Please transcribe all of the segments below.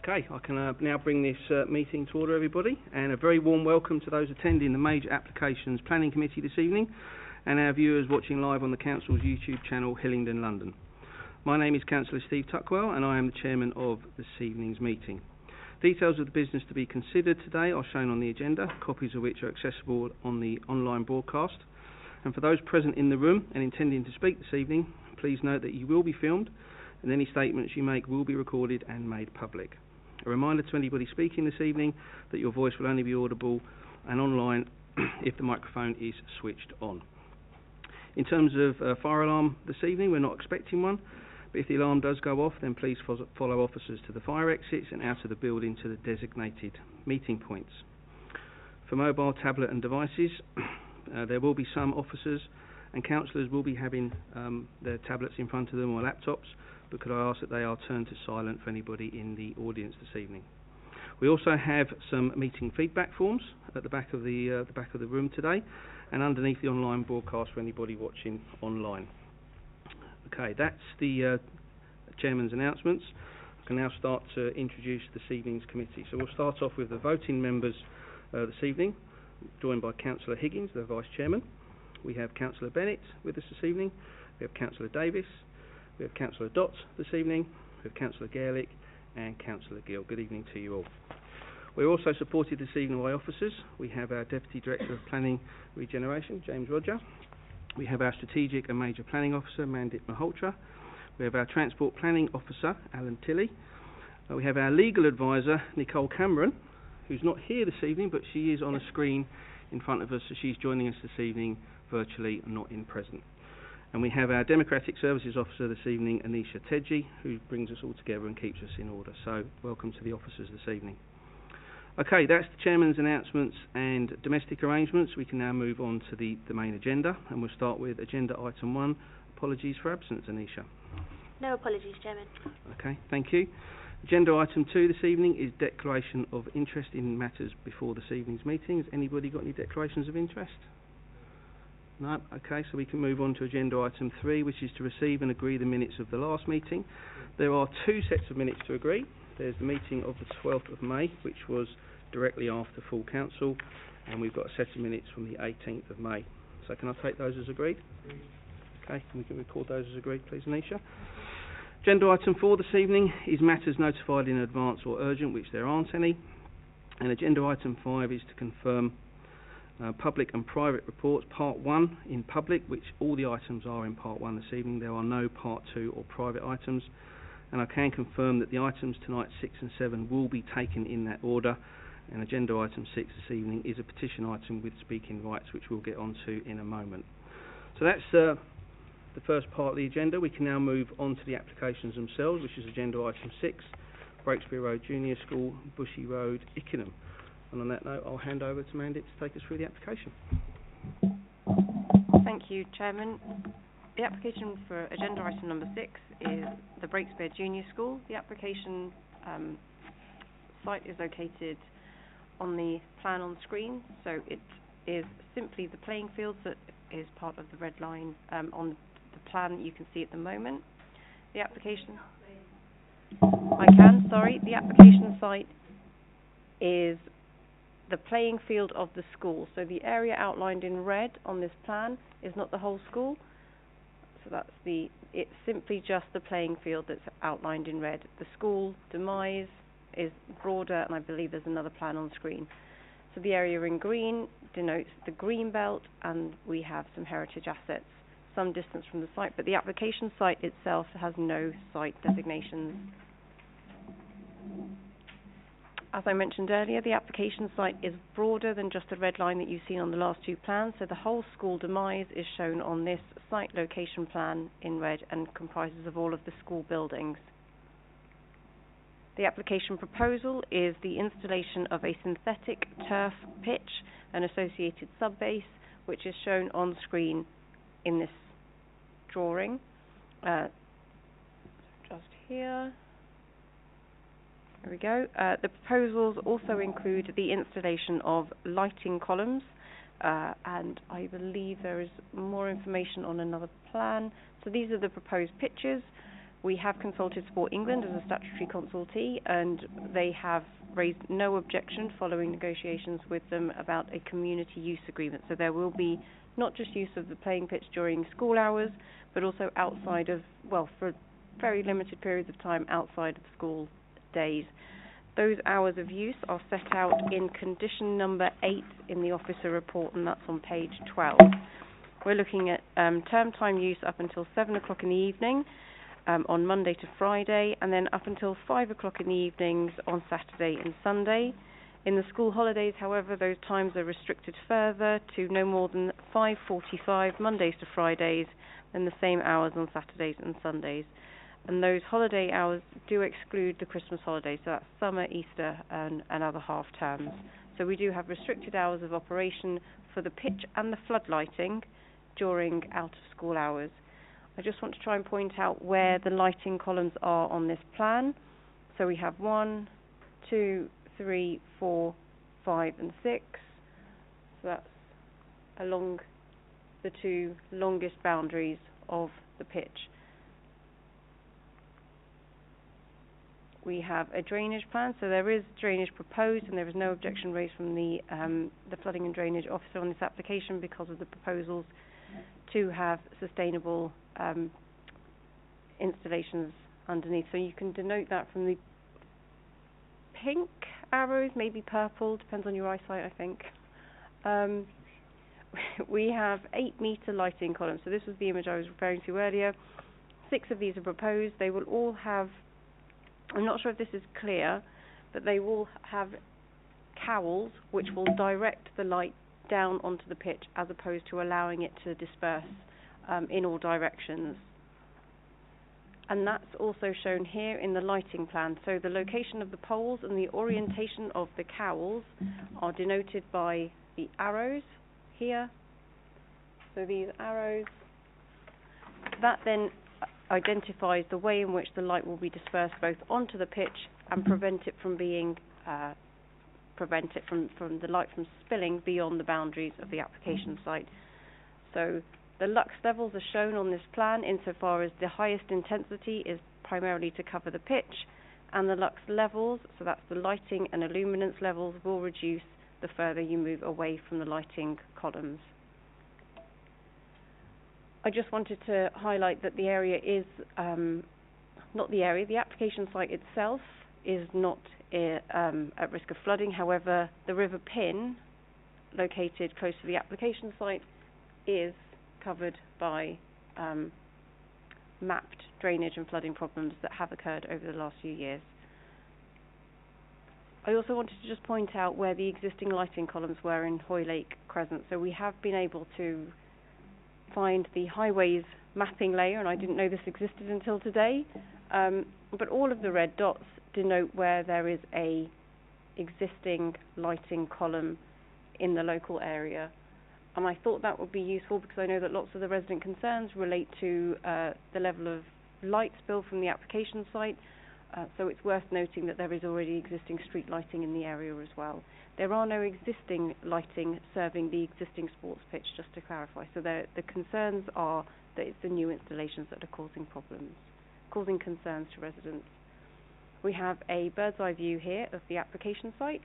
Okay, I can now bring this meeting to order, everybody, and a very warm welcome to those attending the Major Applications Planning Committee this evening and our viewers watching live on the Council's YouTube channel, Hillingdon, London. My name is Councillor Steve Tuckwell and I am the Chairman of this evening's meeting. Details of the business to be considered today are shown on the agenda, copies of which are accessible on the online broadcast. And for those present in the room and intending to speak this evening, please note that you will be filmed and any statements you make will be recorded and made public. A reminder to anybody speaking this evening that your voice will only be audible and online if the microphone is switched on. In terms of fire alarm this evening, we're not expecting one, but if the alarm does go off, then please follow officers to the fire exits and out of the building to the designated meeting points. For mobile, tablet and devices, there will be some officers and councillors will be having their tablets in front of them or laptops, but could I ask that they are turned to silent for anybody in the audience this evening. We also have some meeting feedback forms at the back of the room today, and underneath the online broadcast for anybody watching online. Okay, that's the Chairman's announcements. I can now start to introduce this evening's committee. So we'll start off with the voting members this evening, joined by Councillor Higgins, the Vice Chairman. We have Councillor Bennett with us this evening. We have Councillor Davis. We have Councillor Dott this evening. We have Councillor Gaelic and Councillor Gill. Good evening to you all. We're also supported this evening by officers. We have our Deputy Director of Planning Regeneration, James Roger. We have our Strategic and Major Planning Officer, Mandip Malhotra. We have our Transport Planning Officer, Alan Tilley. We have our Legal Advisor, Nicole Cameron, who's not here this evening, but she is on a screen in front of us, so she's joining us this evening virtually and not in present. And we have our Democratic Services Officer this evening, Anisha Tedji, who brings us all together and keeps us in order. So welcome to the officers this evening. Okay, that's the Chairman's announcements and domestic arrangements. We can now move on to the main agenda, and we'll start with Agenda Item 1, apologies for absence, Anisha. No apologies, Chairman. Okay, thank you. Agenda Item 2 this evening is Declaration of Interest in matters before this evening's meeting. Has anybody got any declarations of interest? No? Okay, so we can move on to Agenda Item 3, which is to receive and agree the minutes of the last meeting. There are two sets of minutes to agree. There's the meeting of the 12th of May, which was directly after full council, and we've got a set of minutes from the 18th of May. So can I take those as agreed? Okay, we can record those as agreed, please, Anisha. Agenda Item 4 this evening is matters notified in advance or urgent, which there aren't any. And Agenda Item 5 is to confirm public and private reports, Part 1 in public, which all the items are in Part 1 this evening. There are no Part 2 or private items. And I can confirm that the items tonight, 6 and 7, will be taken in that order. And Agenda Item 6 this evening is a petition item with speaking rights, which we'll get onto in a moment. So that's the first part of the agenda. We can now move on to the applications themselves, which is Agenda Item 6, Breakspear Road Junior School, Bushy Road, Ickenham. And on that note, I'll hand over to Mandip to take us through the application. Thank you, Chairman. The application for Agenda Item number 6 is the Breakspear Junior School. The application site is located on the plan on screen, so it is simply the playing field that is part of the red line on the plan that you can see at the moment. The application... The application site is the playing field of the school. So the area outlined in red on this plan is not the whole school. So it's simply just the playing field that's outlined in red. The school demise is broader, and I believe there's another plan on screen. So the area in green denotes the green belt, and we have some heritage assets some distance from the site, but the application site itself has no site designations. As I mentioned earlier, the application site is broader than just the red line that you've seen on the last two plans, so the whole school demise is shown on this site location plan in red and comprises of all of the school buildings. The application proposal is the installation of a synthetic turf pitch and associated subbase, which is shown on screen in this drawing. Just here. There we go. The proposals also include the installation of lighting columns, and I believe there is more information on another plan. So these are the proposed pitches. We have consulted Sport England as a statutory consultee, and they have raised no objection following negotiations with them about a community use agreement. So there will be not just use of the playing pitch during school hours, but also outside of, well, for very limited periods of time outside of school days. Those hours of use are set out in condition number 8 in the officer report, and that's on page 12. We're looking at term time use up until 7 o'clock in the evening on Monday to Friday, and then up until 5 o'clock in the evenings on Saturday and Sunday. In the school holidays, however, those times are restricted further to no more than 5:45 Mondays to Fridays, and the same hours on Saturdays and Sundays. And those holiday hours do exclude the Christmas holidays, so that's summer, Easter, and other half terms. So we do have restricted hours of operation for the pitch and the floodlighting during out-of-school hours. I just want to try and point out where the lighting columns are on this plan. So we have 1, 2, 3, 4, 5 and 6. So that's along the 2 longest boundaries of the pitch. We have a drainage plan, so there is drainage proposed, and there is no objection raised from the flooding and drainage officer on this application because of the proposals to have sustainable installations underneath. So you can denote that from the pink arrows, maybe purple, depends on your eyesight, I think. We have 8-metre lighting columns, so this was the image I was referring to earlier. 6 of these are proposed. They will all have, I'm not sure if this is clear, but they will have cowls which will direct the light down onto the pitch as opposed to allowing it to disperse in all directions. And that's also shown here in the lighting plan. So the location of the poles and the orientation of the cowls are denoted by the arrows here. So these arrows, that then identifies the way in which the light will be dispersed both onto the pitch and prevent it from being from the light from spilling beyond the boundaries of the application site. So the lux levels are shown on this plan insofar as the highest intensity is primarily to cover the pitch, and the lux levels, so that's the lighting and illuminance levels, will reduce the further you move away from the lighting columns. I just wanted to highlight that the area is, the application site itself is not at risk of flooding. However, the River Pin, located close to the application site, is covered by mapped drainage and flooding problems that have occurred over the last few years. I also wanted to just point out where the existing lighting columns were in Hoylake Crescent. So we have been able to find the highways mapping layer, and I didn't know this existed until today, but all of the red dots denote where there is a existing lighting column in the local area. And I thought that would be useful because I know that lots of the resident concerns relate to the level of light spill from the application site, so it's worth noting that there is already existing street lighting in the area as well. There are no existing lighting serving the existing sports pitch, just to clarify. So the concerns are that it's the new installations that are causing problems, causing concerns to residents. We have a bird's eye view here of the application site,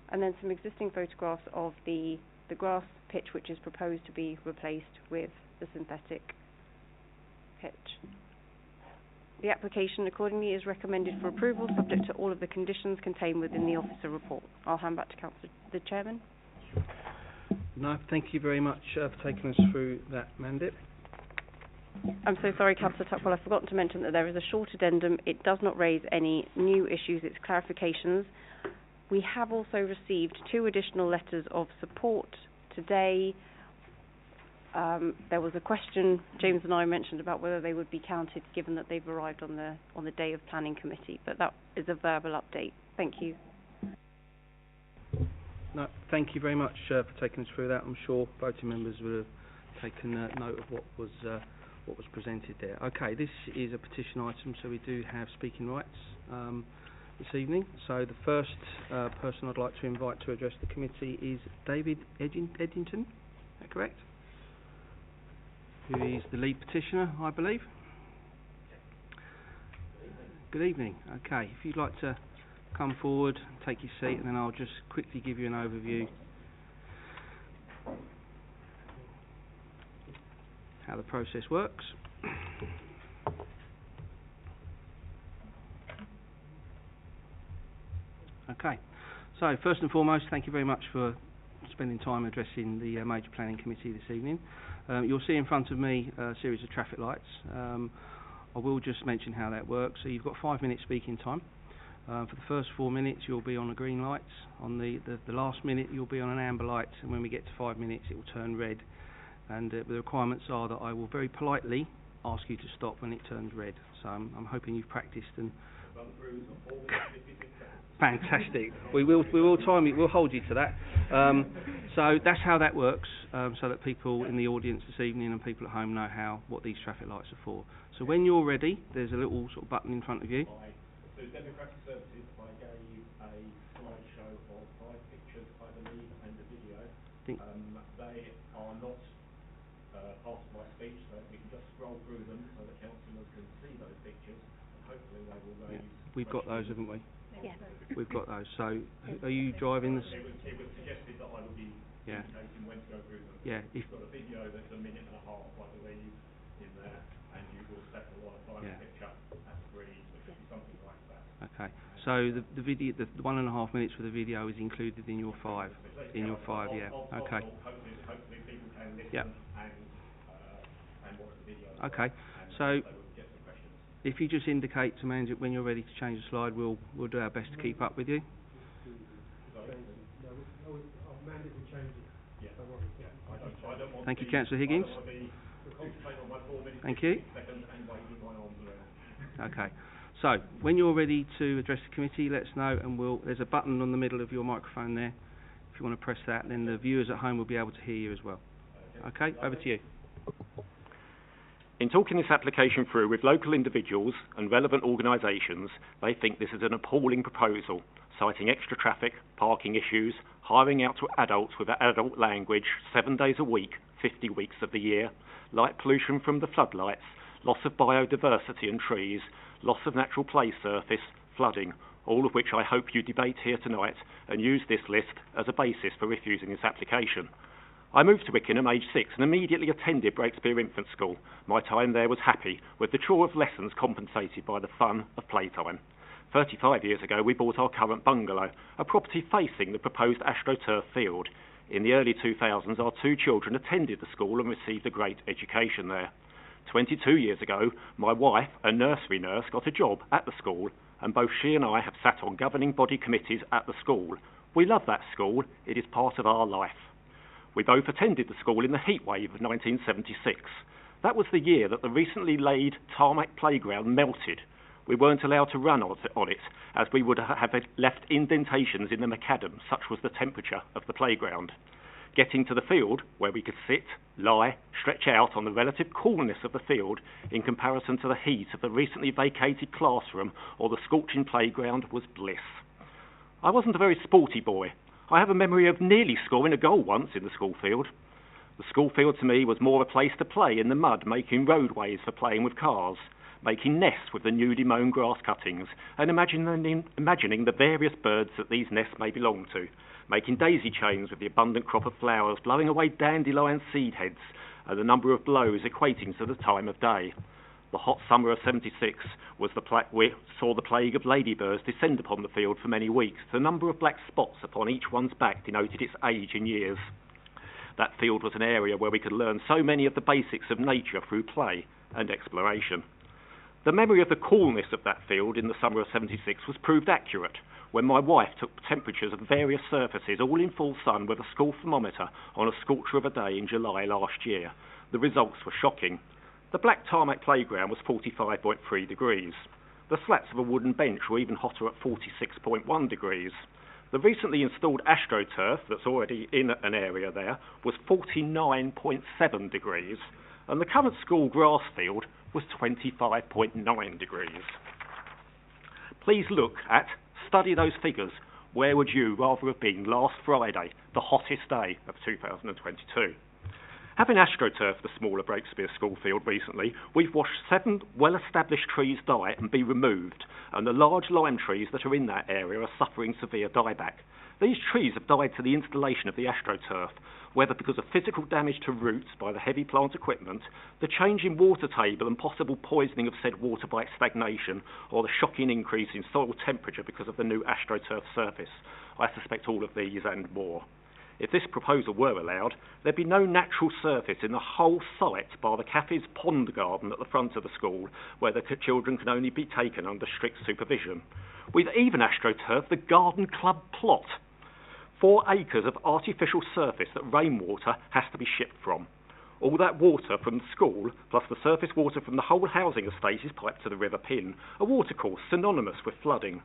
and then some existing photographs of the grass pitch, which is proposed to be replaced with the synthetic pitch. The application accordingly is recommended for approval, subject to all of the conditions contained within the officer report. I'll hand back to the Chairman. No, thank you very much for taking us through that, Mandip. I'm so sorry, Councillor Tuckwell, I've forgotten to mention that there is a short addendum. It does not raise any new issues, it's clarifications. We have also received 2 additional letters of support today. There was a question James and I mentioned about whether they would be counted given that they've arrived on the day of planning committee, but that is a verbal update. Thank you. No, thank you very much for taking us through that. I'm sure voting members would have taken note of what was presented there. Okay, this is a petition item, so we do have speaking rights this evening. So the first person I'd like to invite to address the committee is David Eddington. Is that correct? Who is the lead petitioner, I believe. Good evening. Okay, if you'd like to come forward, take your seat, and then I'll just quickly give you an overview how the process works. Okay, so first and foremost, thank you very much for spending time addressing the Major Planning Committee this evening. You'll see in front of me a series of traffic lights. I will just mention how that works. So you've got 5 minutes speaking time. For the first 4 minutes you'll be on the green lights. On the last minute you'll be on an amber light, and when we get to 5 minutes it will turn red. And the requirements are that I will very politely ask you to stop when it turns red. So I'm hoping you've practiced and... Fantastic. We will time it. We'll hold you to that. So that's how that works, so that people in the audience this evening and people at home know what these traffic lights are for. So when you're ready, there's a little sort of button in front of you. So Democratic Services, I gave a slideshow of 5 pictures, I believe, and a video. They are not part of my speech, so we can just scroll through them so that councillors can see those pictures, and hopefully they will raise... We've got those, haven't we? Yeah. We've got those. So are you driving this? It was suggested that I would be indicating when to go through them. Yeah. You've got a video that's 1.5 minutes, I believe, in there, and you will settle on a final picture as agreed, which will be something like that. Okay. So the video, the 1.5 minutes for the video is included in your 5. In your 5, yeah. Okay. Hopefully people can listen and watch the video. Okay. So if you just indicate to manager when you're ready to change the slide, we'll do our best to keep up with you. Thank you, Councillor Higgins. Thank you. Okay. So when you're ready to address the committee, let us know, and there's a button on the middle of your microphone there. If you want to press that, then the viewers at home will be able to hear you as well. Okay, over to you. In talking this application through with local individuals and relevant organisations, they think this is an appalling proposal, citing extra traffic, parking issues, hiring out to adults with adult language 7 days a week, 50 weeks of the year, light pollution from the floodlights, loss of biodiversity and trees, loss of natural play surface, flooding, all of which I hope you debate here tonight and use this list as a basis for refusing this application. I moved to Wickenham aged 6 and immediately attended Breakspear Infant School. My time there was happy, with the chore of lessons compensated by the fun of playtime. 35 years ago we bought our current bungalow, a property facing the proposed AstroTurf field. In the early 2000s our 2 children attended the school and received a great education there. 22 years ago my wife, a nursery nurse, got a job at the school, and both she and I have sat on governing body committees at the school. We love that school, it is part of our life. We both attended the school in the heatwave of 1976. That was the year that the recently laid tarmac playground melted. We weren't allowed to run on it, as we would have left indentations in the macadam, such was the temperature of the playground. Getting to the field, where we could sit, lie, stretch out on the relative coolness of the field in comparison to the heat of the recently vacated classroom or the scorching playground, was bliss. I wasn't a very sporty boy. I have a memory of nearly scoring a goal once in the school field. The school field to me was more a place to play in the mud, making roadways for playing with cars, making nests with the newly mown grass cuttings, and imagining the various birds that these nests may belong to, making daisy chains with the abundant crop of flowers, blowing away dandelion seed heads, and the number of blows equating to the time of day. The hot summer of 76 we saw the plague of ladybirds descend upon the field for many weeks. The number of black spots upon each one's back denoted its age in years. That field was an area where we could learn so many of the basics of nature through play and exploration. The memory of the coolness of that field in the summer of 76 was proved accurate when my wife took temperatures of various surfaces all in full sun with a school thermometer on a scorcher of a day in July last year. The results were shocking. The black tarmac playground was 45.3 degrees. The slats of a wooden bench were even hotter at 46.1 degrees. The recently installed AstroTurf that's already in an area there was 49.7 degrees, and the current school grass field was 25.9 degrees. Please study those figures. Where would you rather have been last Friday, the hottest day of 2022? Having astroturfed the smaller Breakspear school field recently, we've watched 7 well-established trees die and be removed, and the large lime trees that are in that area are suffering severe dieback. These trees have died to the installation of the astroturf, whether because of physical damage to roots by the heavy plant equipment, the change in water table and possible poisoning of said water by stagnation, or the shocking increase in soil temperature because of the new astroturf surface. I suspect all of these and more. If this proposal were allowed, there'd be no natural surface in the whole site bar the cafe's pond garden at the front of the school, where the children can only be taken under strict supervision. We've even astroturfed the garden club plot. 4 acres of artificial surface that rainwater has to be shipped from. All that water from the school, plus the surface water from the whole housing estate, is piped to the River Pin, a watercourse synonymous with flooding.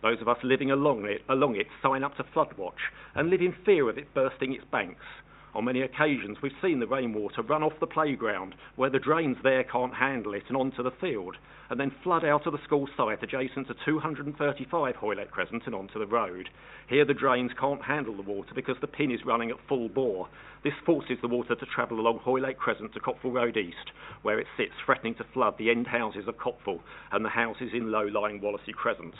Those of us living along it sign up to Floodwatch and live in fear of it bursting its banks. On many occasions we've seen the rainwater run off the playground, where the drains there can't handle it, and onto the field, and then flood out of the school site adjacent to 235 Hoylake Crescent and onto the road. Here the drains can't handle the water because the pin is running at full bore. This forces the water to travel along Hoylake Crescent to Copthall Road East, where it sits threatening to flood the end houses of Copthall and the houses in low-lying Wallasey Crescent.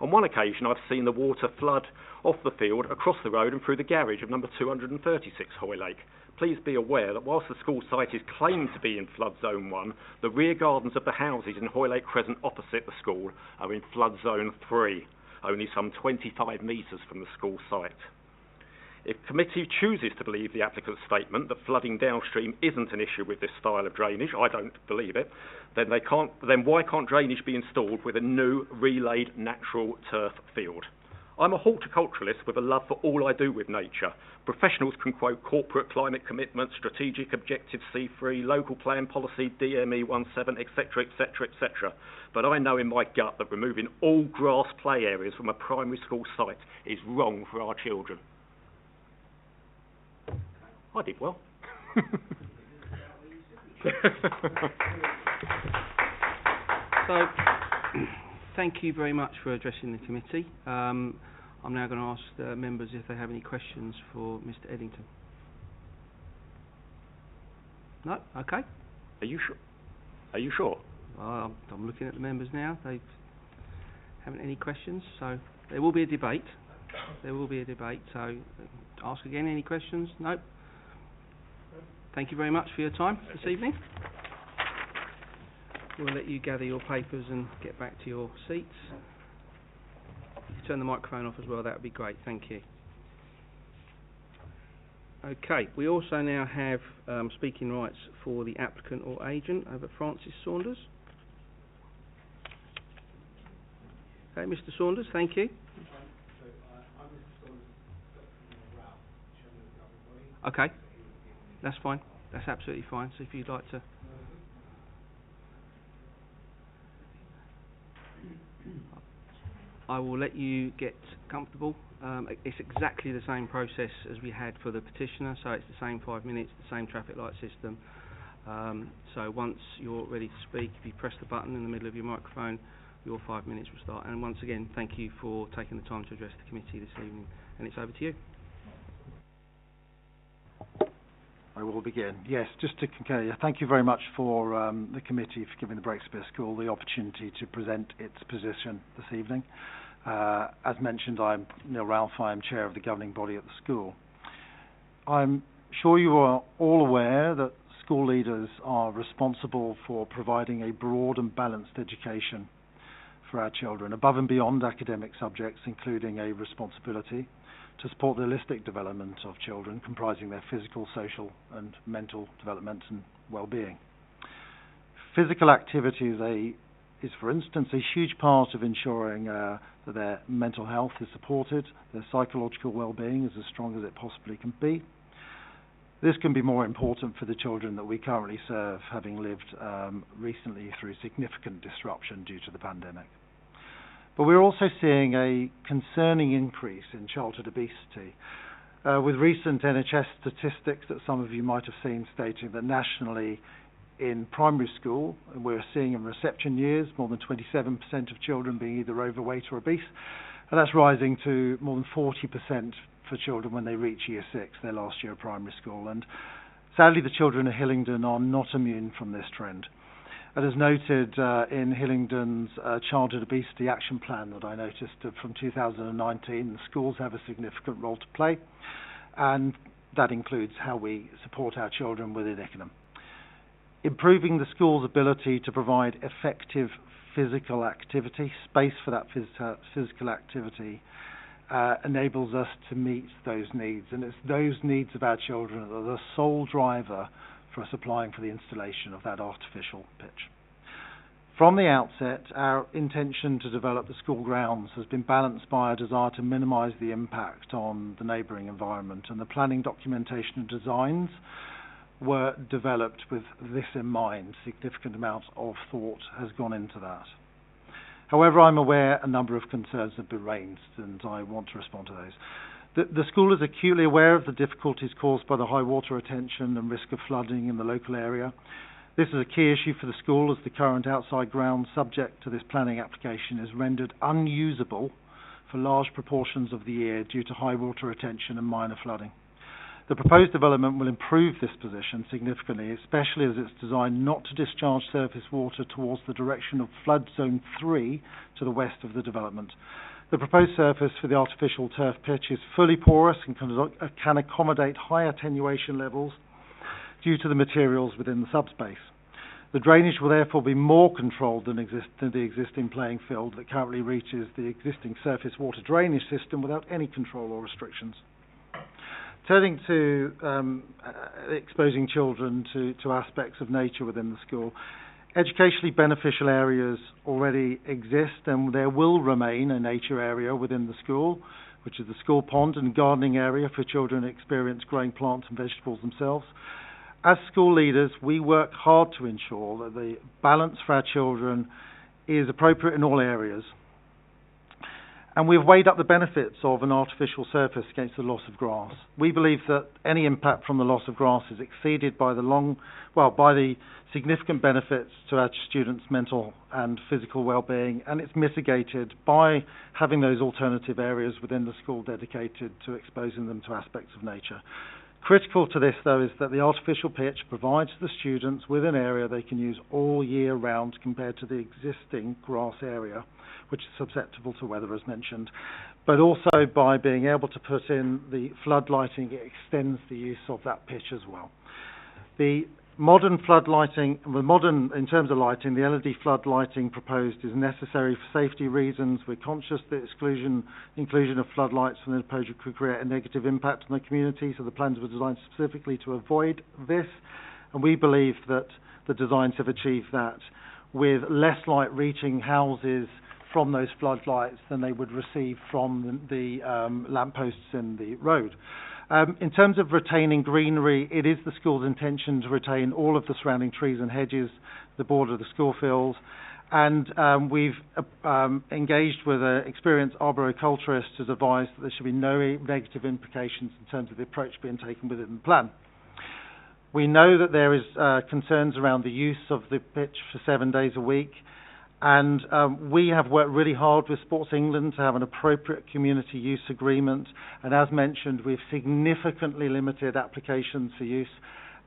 On one occasion I've seen the water flood off the field, across the road and through the garage of number 236 Hoylake. Please be aware that whilst the school site is claimed to be in flood zone 1, the rear gardens of the houses in Hoylake Crescent opposite the school are in flood zone 3, only some 25 metres from the school site. If committee chooses to believe the applicant's statement that flooding downstream isn't an issue with this style of drainage, I don't believe it, then why can't drainage be installed with a new relayed natural turf field? I'm a horticulturalist with a love for all I do with nature. Professionals can quote corporate climate commitments, strategic objectives C3, local plan policy, DME 17, etc, etc, etc. But I know in my gut that removing all grass play areas from a primary school site is wrong for our children. I did well. So, thank you very much for addressing the committee. I'm now going to ask the members if they have any questions for Mr. Eddington. No? Okay. Are you sure? Are you sure? I'm looking at the members now. They haven't any questions, so there will be a debate. There will be a debate, so ask again, any questions? No? Thank you very much for your time this evening. We'll let you gather your papers and get back to your seats. If you turn the microphone off as well, that would be great. Thank you. Okay, we also now have speaking rights for the applicant or agent over Francis Saunders. Okay, Mr. Saunders, thank you. Okay, that's fine. That's absolutely fine. So if you'd like to... I will let you get comfortable. It's exactly the same process as we had for the petitioner, so it's the same 5 minutes, the same traffic light system. So once you're ready to speak, if you press the button in the middle of your microphone, your 5 minutes will start. And once again, thank you for taking the time to address the committee this evening. And it's over to you. I will begin. Yes, just to concur, thank you very much for the committee for giving the Breakspear School the opportunity to present its position this evening. As mentioned, I'm Neil Ralph. I'm chair of the governing body at the school. I'm sure you are all aware that school leaders are responsible for providing a broad and balanced education for our children, above and beyond academic subjects, including a responsibility to support the holistic development of children, comprising their physical, social and mental development and well-being. Physical activity is, for instance, a huge part of ensuring that their mental health is supported, their psychological well-being is as strong as it possibly can be. This can be more important for the children that we currently serve, having lived recently through significant disruption due to the pandemic. But we're also seeing a concerning increase in childhood obesity, with recent NHS statistics that some of you might have seen stating that nationally in primary school, and we're seeing in reception years more than 27% of children being either overweight or obese, and that's rising to more than 40% for children when they reach year 6, their last year of primary school. And Sadly, the children of Hillingdon are not immune from this trend. And as noted in Hillingdon's Childhood Obesity Action Plan that I noticed from 2019, the schools have a significant role to play, and that includes how we support our children within Ickenham. Improving the school's ability to provide effective physical activity, space for that physical activity, enables us to meet those needs, and it's those needs of our children that are the sole driver for us applying for the installation of that artificial pitch. From the outset, our intention to develop the school grounds has been balanced by a desire to minimise the impact on the neighbouring environment, and the planning documentation and designs were developed with this in mind. Significant amounts of thought has gone into that. However, I'm aware a number of concerns have been raised, and I want to respond to those. The school is acutely aware of the difficulties caused by the high water retention and risk of flooding in the local area. This is a key issue for the school, as the current outside ground subject to this planning application is rendered unusable for large proportions of the year due to high water retention and minor flooding. The proposed development will improve this position significantly, especially as it's designed not to discharge surface water towards the direction of flood zone 3 to the west of the development. The proposed surface for the artificial turf pitch is fully porous and can accommodate high attenuation levels due to the materials within the subspace. The drainage will therefore be more controlled than the existing playing field that currently reaches the existing surface water drainage system without any control or restrictions. Turning to exposing children to aspects of nature within the school, educationally beneficial areas already exist, and there will remain a nature area within the school, which is the school pond and gardening area for children who experience growing plants and vegetables themselves. As school leaders, we work hard to ensure that the balance for our children is appropriate in all areas. And we've weighed up the benefits of an artificial surface against the loss of grass. We believe that any impact from the loss of grass is exceeded by the significant benefits to our students' mental and physical well-being, and it's mitigated by having those alternative areas within the school dedicated to exposing them to aspects of nature. Critical to this, though, is that the artificial pitch provides the students with an area they can use all year round compared to the existing grass area, which is susceptible to weather, as mentioned. But also by being able to put in the flood lighting, it extends the use of that pitch as well. The modern flood lighting, in terms of lighting, the LED flood lighting proposed is necessary for safety reasons. We're conscious that inclusion of floodlights from the proposal could create a negative impact on the community, so the plans were designed specifically to avoid this, and we believe that the designs have achieved that, with less light reaching houses from those floodlights than they would receive from the lampposts in the road. In terms of retaining greenery, it is the school's intention to retain all of the surrounding trees and hedges, the border of the school fields, and we've engaged with an experienced arboriculturist to advise that there should be no negative implications in terms of the approach being taken within the plan. We know that there is concerns around the use of the pitch for 7 days a week, and we have worked really hard with Sports England to have an appropriate community use agreement, and as mentioned, we've significantly limited applications for use,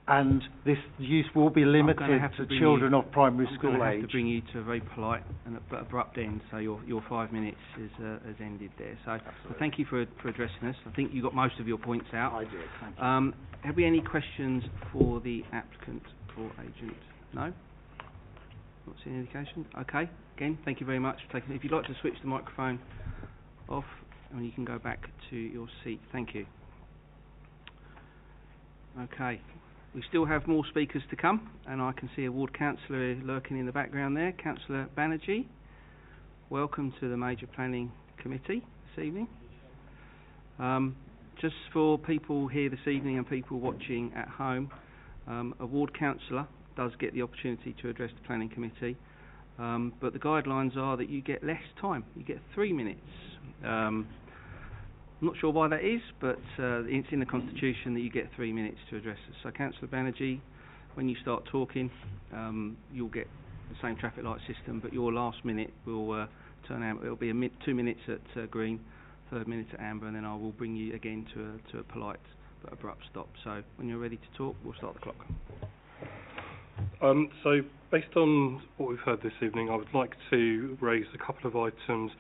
and this use will be limited to children of primary school age. I'm going to have to bring you to a very polite and abrupt end, so your 5 minutes has ended there. So thank you for addressing us. I think you got most of your points out. I did, thank you. Have we any questions for the applicant or agent? No? Not seeing any indication? Okay. Again, thank you very much for taking it. If you'd like to switch the microphone off, and you can go back to your seat. Thank you. Okay. We still have more speakers to come, and I can see a ward councillor lurking in the background there. Councillor Banerjee, welcome to the Major Planning Committee this evening. Just for people here this evening and people watching at home, a ward councillor does get the opportunity to address the Planning Committee, but the guidelines are that you get less time. You get 3 minutes. I'm not sure why that is, but it's in the Constitution that you get 3 minutes to address us. So, Councillor Banerjee, when you start talking, you'll get the same traffic light system, but your last minute will turn out. It'll be 2 minutes at green, 3rd minute at amber, and then I will bring you again to a polite but abrupt stop. So when you're ready to talk, we'll start the clock. So based on what we've heard this evening, I would like to raise a couple of items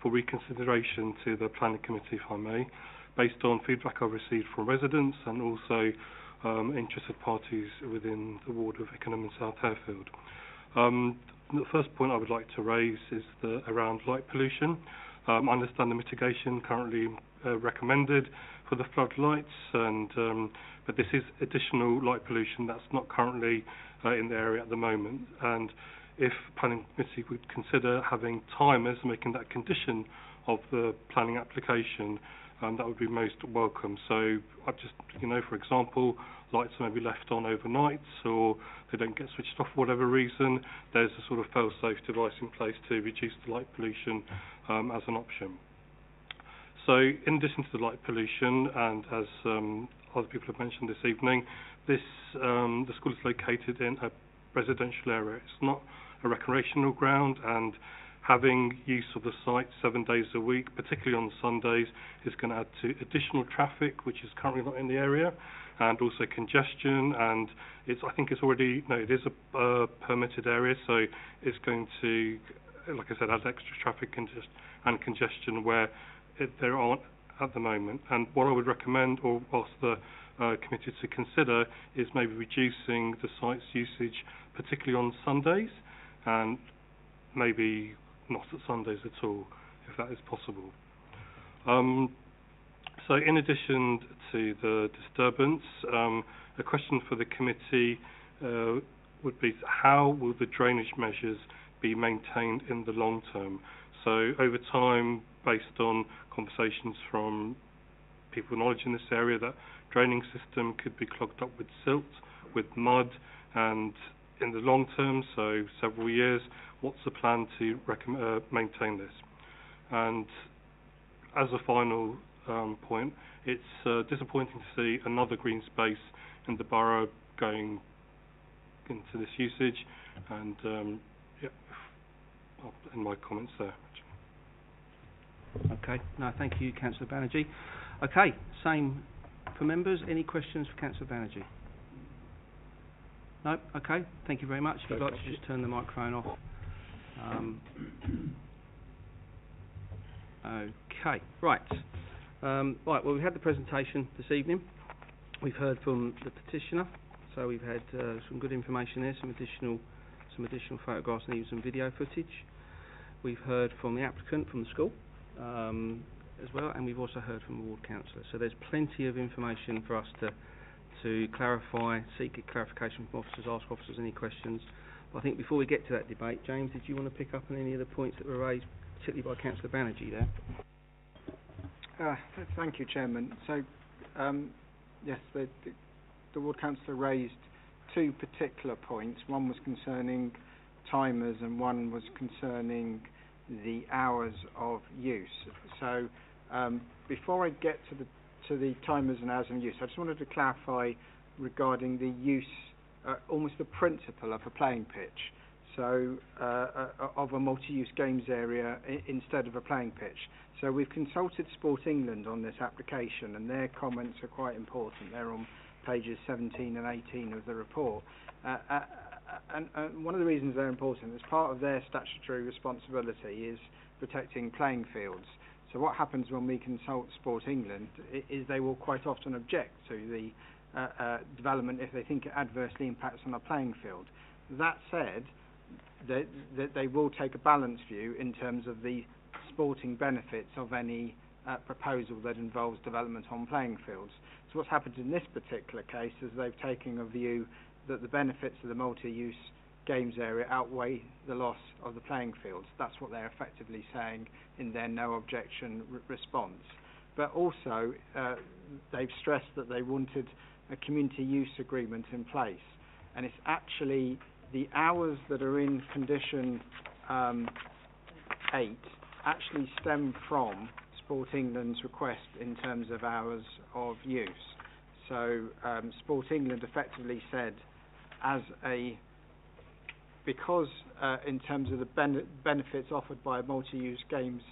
for reconsideration to the Planning Committee, if I may, based on feedback I've received from residents and also interested parties within the ward of Ickenham and South Harefield. The first point I would like to raise is around light pollution. I understand the mitigation currently recommended for the floodlights, but this is additional light pollution that's not currently in the area at the moment. And if Planning Committee would consider having timers, making that condition of the planning application, that would be most welcome. So I just, for example, lights may be left on overnight or they don't get switched off for whatever reason, there's a sort of fail-safe device in place to reduce the light pollution as an option. So in addition to the light pollution, and as other people have mentioned this evening, the school is located in a residential area. It's not a recreational ground, and having use of the site 7 days a week, particularly on Sundays, is going to add to additional traffic, which is currently not in the area, and also congestion. And I think it's already, it is a permitted area, so it's going to, like I said, add extra traffic and congestion where there aren't at the moment. And what I would recommend, or ask the committee to consider, is maybe reducing the site's usage, particularly on Sundays, and maybe not at Sundays at all, if that is possible. So in addition to the disturbance, a question for the committee would be, how will the drainage measures be maintained in the long term? So over time, based on conversations from people with knowledge in this area, that draining system could be clogged up with silt, with mud, and in the long term, so several years, what's the plan to maintain this? And as a final point, it's disappointing to see another green space in the borough going into this usage, and I'll end my comments there. Okay, no, thank you, Councillor Banerjee. Okay, same for members. Any questions for Councillor Banerjee? No? Okay, thank you very much. If you'd like to just turn the microphone off. Okay, right. Right, well, we've had the presentation this evening. We've heard from the petitioner, so we've had some good information there, some additional photographs and even some video footage. We've heard from the applicant from the school as well, and we've also heard from the ward councillor. So there's plenty of information for us to clarify, seek clarification from officers, ask officers any questions. But I think before we get to that debate, James, did you want to pick up on any of the points that were raised, particularly by Councillor Banerjee there? Thank you, Chairman. So, yes, the ward councillor raised two particular points. One was concerning timers and one was concerning the hours of use. So, before I get to the timers and hours of use, I just wanted to clarify regarding the use, almost the principle of a playing pitch. So, of a multi-use games area instead of a playing pitch. So we've consulted Sport England on this application, and their comments are quite important. They're on pages 17 and 18 of the report. And one of the reasons they're important is part of their statutory responsibility is protecting playing fields. So what happens when we consult Sport England is they will quite often object to the development if they think it adversely impacts on a playing field. That said, they will take a balanced view in terms of the sporting benefits of any proposal that involves development on playing fields. So what's happened in this particular case is they've taken a view that the benefits of the multi-use games area outweigh the loss of the playing fields. That's what they're effectively saying in their no objection response. But also they've stressed that they wanted a community use agreement in place, and it's actually the hours that are in condition 8 actually stem from Sport England's request in terms of hours of use. So Sport England effectively said, because in terms of the benefits offered by a multi-use games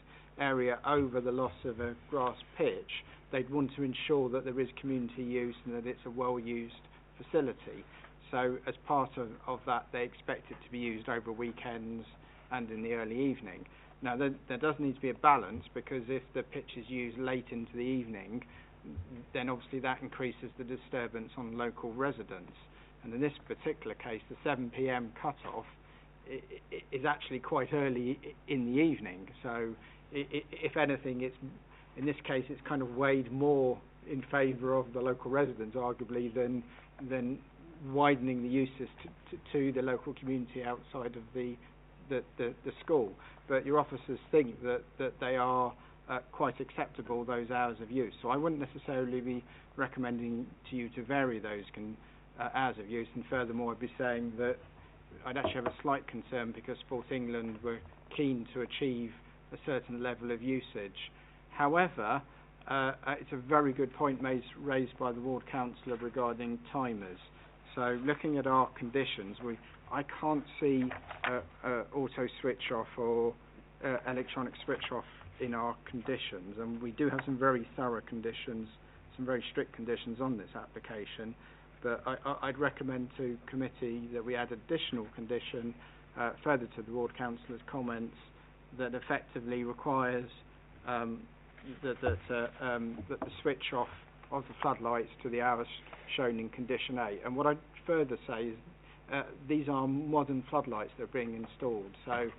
area over the loss of a grass pitch, they'd want to ensure that there is community use and that it's a well-used facility. So as part of that, they expect it to be used over weekends and in the early evening. Now, there does need to be a balance, because if the pitch is used late into the evening, then obviously that increases the disturbance on local residents. And in this particular case, the 7 p.m. cut-off is actually quite early in the evening. So if anything, in this case, it's kind of weighed more in favour of the local residents, arguably, than widening the uses to the local community outside of the school. But your officers think that they are quite acceptable, those hours of use. So I wouldn't necessarily be recommending to you to vary those hours of use, and furthermore I'd be saying that I'd actually have a slight concern, because Sport England were keen to achieve a certain level of usage. However, it's a very good point raised by the ward councillor regarding timers. So looking at our conditions, I can't see auto switch off or electronic switch off in our conditions, and we do have some very thorough conditions, some very strict conditions on this application. But I'd recommend to committee that we add additional condition further to the ward councillor's comments that effectively requires that the switch off of the floodlights to the hours shown in condition A. And what I'd further say is these are modern floodlights that are being installed, so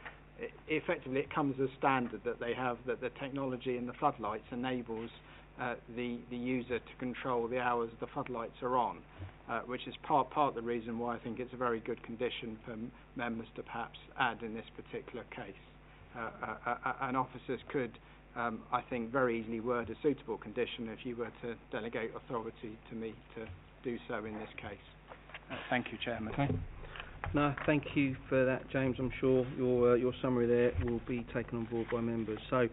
effectively it comes as standard that they have, that the technology in the floodlights enables the user to control the hours the floodlights are on, which is part of the reason why I think it's a very good condition for members to perhaps add in this particular case. And officers could, I think, very easily word a suitable condition if you were to delegate authority to me to do so in this case. Thank you, Chairman. Okay. No, thank you for that, James. I'm sure your summary there will be taken on board by members. So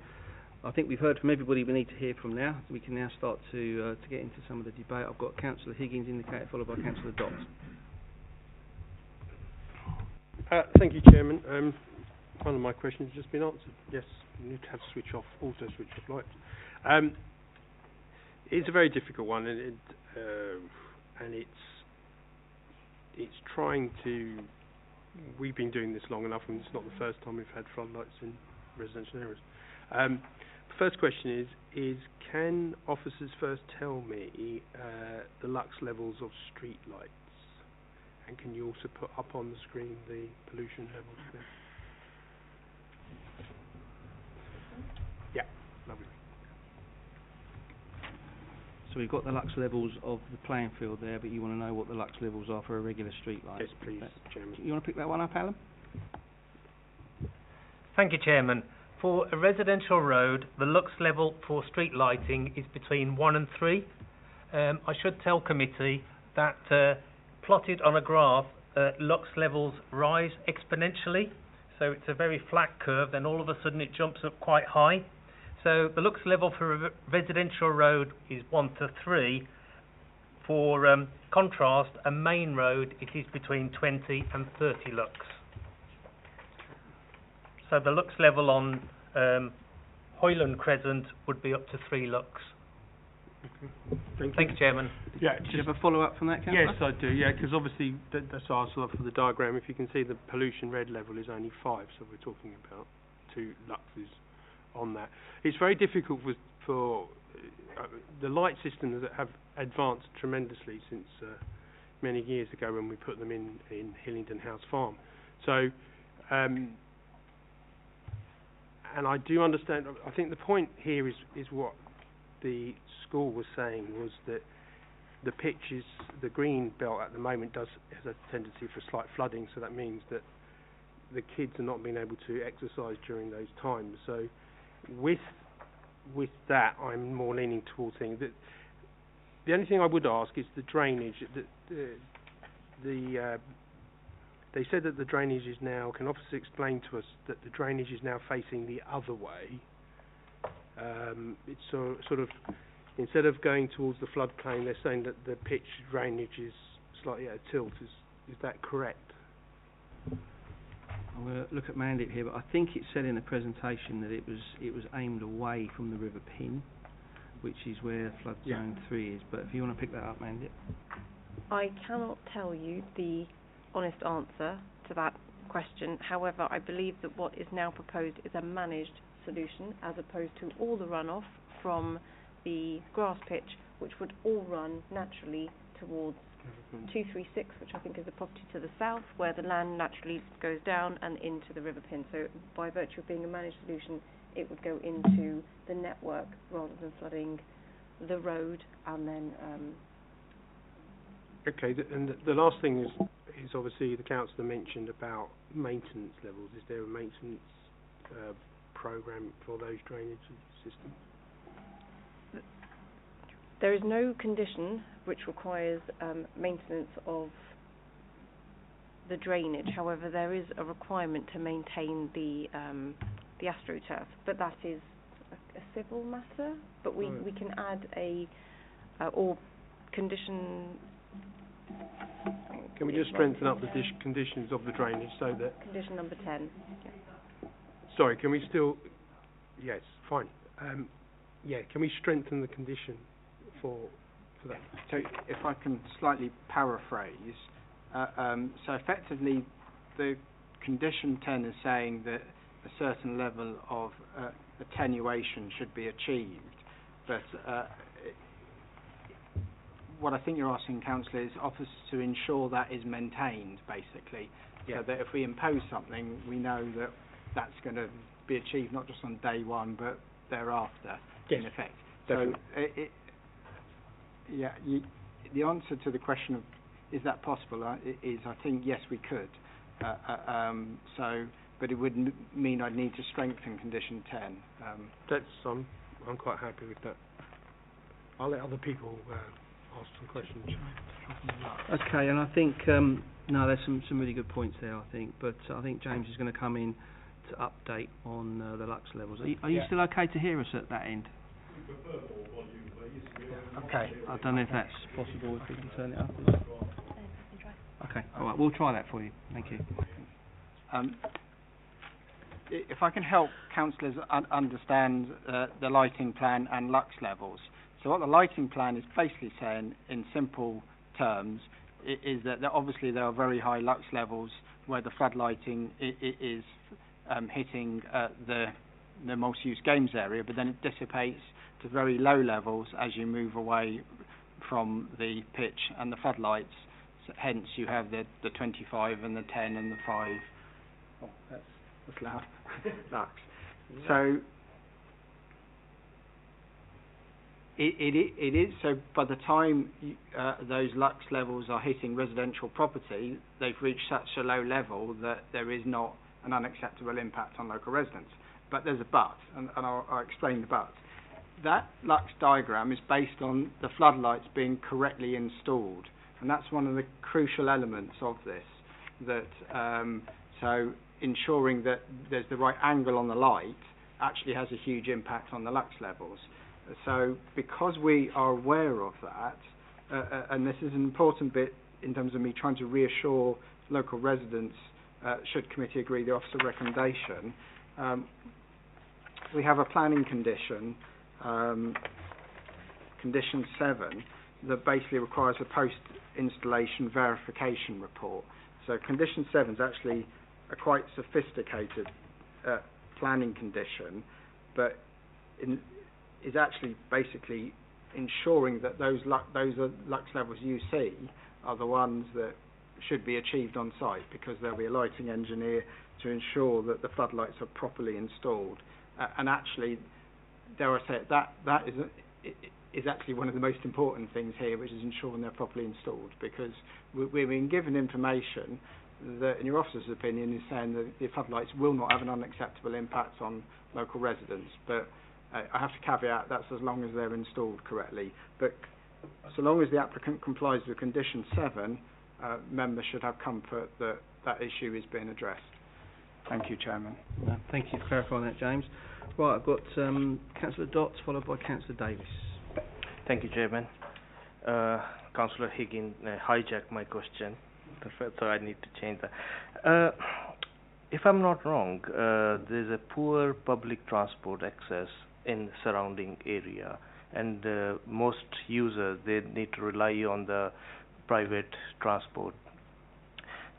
I think we've heard from everybody we need to hear from now. We can now start to get into some of the debate. I've got Councillor Higgins indicated, followed by Councillor Dott. Thank you, Chairman. One of my questions has just been answered. Yes, you need to have auto switch off lights. It's a very difficult one, and it's trying to. We've been doing this long enough, and it's not the first time we've had floodlights in residential areas. The first question is can officers first tell me the lux levels of street lights, and can you also put up on the screen the pollution levels there? Yeah, lovely. So we've got the lux levels of the playing field there, but you want to know what the lux levels are for a regular street light? Yes, please, Chairman. You want to pick that one up, Alan? Thank you, Chairman. For a residential road, the lux level for street lighting is between 1 and 3. I should tell committee that plotted on a graph, lux levels rise exponentially. So it's a very flat curve, then all of a sudden it jumps up quite high. So the lux level for a residential road is 1 to 3. For contrast, a main road, it is between 20 and 30 lux. So the lux level on Hoyland Crescent would be up to 3 lux. Okay. Thank you, Chairman. Yeah, do you have a follow-up from that, Councillor? Yes, I do. Yeah, because obviously that's asked for the diagram. If you can see, the pollution red level is only 5, so we're talking about 2 luxes on that. It's very difficult for the light systems that have advanced tremendously since many years ago when we put them in Hillingdon House Farm. So, and I do understand. I think the point here is what the school was saying, was that the pitch is, the green belt at the moment has a tendency for slight flooding, so that means that the kids are not being able to exercise during those times. So with that, I'm more leaning towards saying that the only thing I would ask is the drainage. They said that the drainage is now, can officers explain to us that the drainage is now facing the other way? It's sort of, instead of going towards the floodplain, they're saying that the pitch drainage is slightly at a tilt. Is that correct? I'm going to look at Mandip here, but I think it said in the presentation that it was aimed away from the River Pin. which is where flood zone 3 is. But if you want to pick that up, Mandy. I cannot tell you the honest answer to that question. However, I believe that what is now proposed is a managed solution as opposed to all the runoff from the grass pitch, which would all run naturally towards 236, which I think is the property to the south, where the land naturally goes down and into the river pin. So by virtue of being a managed solution, it would go into the network rather than flooding the road and then... Okay, and the last thing is obviously the councillor mentioned about maintenance levels. Is there a maintenance programme for those drainage systems? There is no condition which requires maintenance of the drainage. However, there is a requirement to maintain the astroturf, but that is a civil matter. But we can add a or condition. Can we just strengthen up the conditions of the drainage so that... Condition number 10. Yeah. Sorry, can we still... Yes, fine. Can we strengthen the condition for that? So if I can slightly paraphrase, so effectively the condition 10 is saying that a certain level of attenuation should be achieved, but what I think you're asking, Councillor, is officers to ensure that is maintained, basically, so that if we impose something, we know that that's going to be achieved not just on day one, but thereafter, in effect. Definitely. So, the answer to the question of is that possible is, I think, yes, we could. But it would mean I'd need to strengthen condition 10. I'm quite happy with that. I'll let other people ask some questions. Okay, and I think there's some really good points there, I think. But I think James is going to come in to update on the lux levels. Are you still okay to hear us at that end? Okay. I don't know if that's possible. If we can turn it up. Okay. All right. We'll try that for you. Thank you. If I can help councillors understand the lighting plan and lux levels. So what the lighting plan is basically saying, in simple terms, is that obviously there are very high lux levels where the flood lighting is hitting the multi-use games area, but then it dissipates to very low levels as you move away from the pitch and the floodlights. So hence you have the 25 and the 10 and the 5. Oh, that's loud. Lux. So it is. So by the time those lux levels are hitting residential property, they've reached such a low level that there is not an unacceptable impact on local residents. But there's a but, and I'll explain the but. That lux diagram is based on the floodlights being correctly installed, and that's one of the crucial elements of this. So ensuring that there's the right angle on the light actually has a huge impact on the lux levels. So because we are aware of that, and this is an important bit in terms of me trying to reassure local residents, should committee agree the officer recommendation, we have a planning condition, condition 7, that basically requires a post-installation verification report. So condition 7 is actually a quite sophisticated planning condition, but is actually basically ensuring that those lux levels you see are the ones that should be achieved on site, because there'll be a lighting engineer to ensure that the floodlights are properly installed. And actually, dare I say it, that is actually one of the most important things here, which is ensuring they're properly installed, because we've been given information that, in your officer's opinion, is saying that the floodlights will not have an unacceptable impact on local residents. But I have to caveat that's as long as they're installed correctly. But so long as the applicant complies with condition 7, members should have comfort that that issue is being addressed. Thank you, Chairman. Thank you for clarifying that, James. Right, I've got Councillor Dotts followed by Councillor Davis. Thank you, Chairman. Councillor Higgins hijacked my question, so I need to change that. If I'm not wrong, there's a poor public transport access in the surrounding area, and most users, they need to rely on the private transport.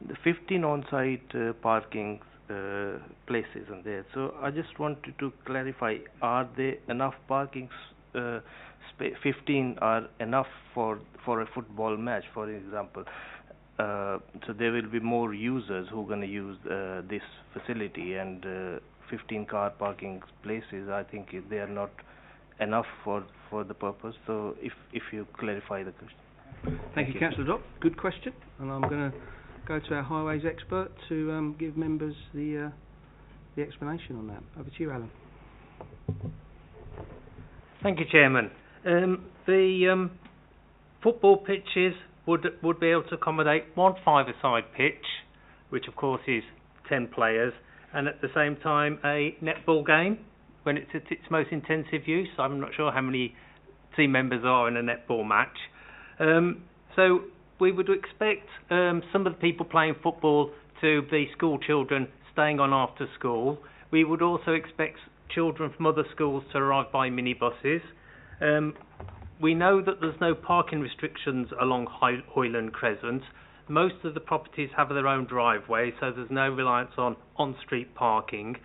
The 15 on-site parking places in there. So I just wanted to clarify: are there enough parking? 15 are enough for a football match, for example. So there will be more users who are going to use this facility, and 15 car parking places, I think they are not enough for the purpose. So if you clarify the question. Thank you, Councillor Dock. Good question, and I'm going to go to our highways expert to give members the explanation on that. Over to you, Alan. Thank you, Chairman. The football pitches would be able to accommodate one five-a-side pitch, which of course is 10 players, and at the same time a netball game when it's at its most intensive use. I'm not sure how many team members are in a netball match. So we would expect some of the people playing football to be school children staying on after school. We would also expect children from other schools to arrive by minibuses. We know that there's no parking restrictions along Hoyland Crescent. Most of the properties have their own driveway, so there's no reliance on on-street parking.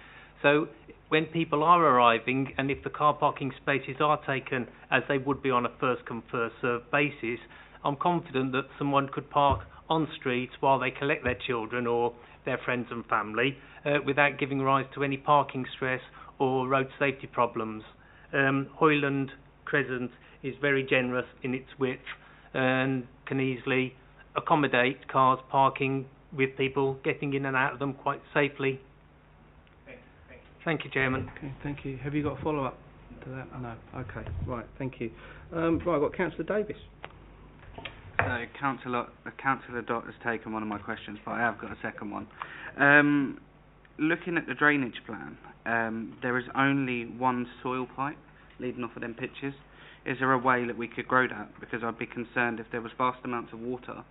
So when people are arriving, and if the car parking spaces are taken as they would be on a first-come, first-served basis, I'm confident that someone could park on street while they collect their children or their friends and family without giving rise to any parking stress or road safety problems. Hoyland Crescent is very generous in its width and can easily accommodate cars parking with people getting in and out of them quite safely. Thank you, Chairman. Okay, thank you. Have you got a follow-up to that? No. Okay, right, thank you. Right, I've got Councillor Davis. So Councillor Dott has taken one of my questions, but I have got a second one. Looking at the drainage plan, there is only one soil pipe leading off of them pitches. Is there a way that we could grow that? Because I'd be concerned if there was vast amounts of water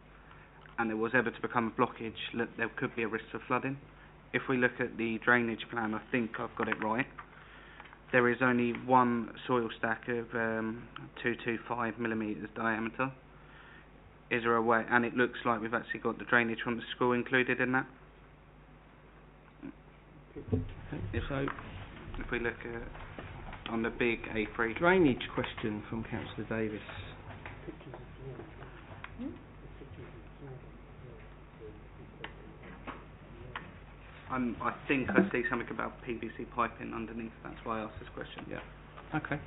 and there was ever to become a blockage, there could be a risk of flooding. If we look at the drainage plan, I think I've got it right. There is only one soil stack of 225 millimetres diameter. Is there a way, and it looks like we've actually got the drainage from the school included in that? If we look at on the big A3 drainage question from Councillor Davis. I think I see something about PVC piping underneath. That's why I asked this question. Yeah. Okay.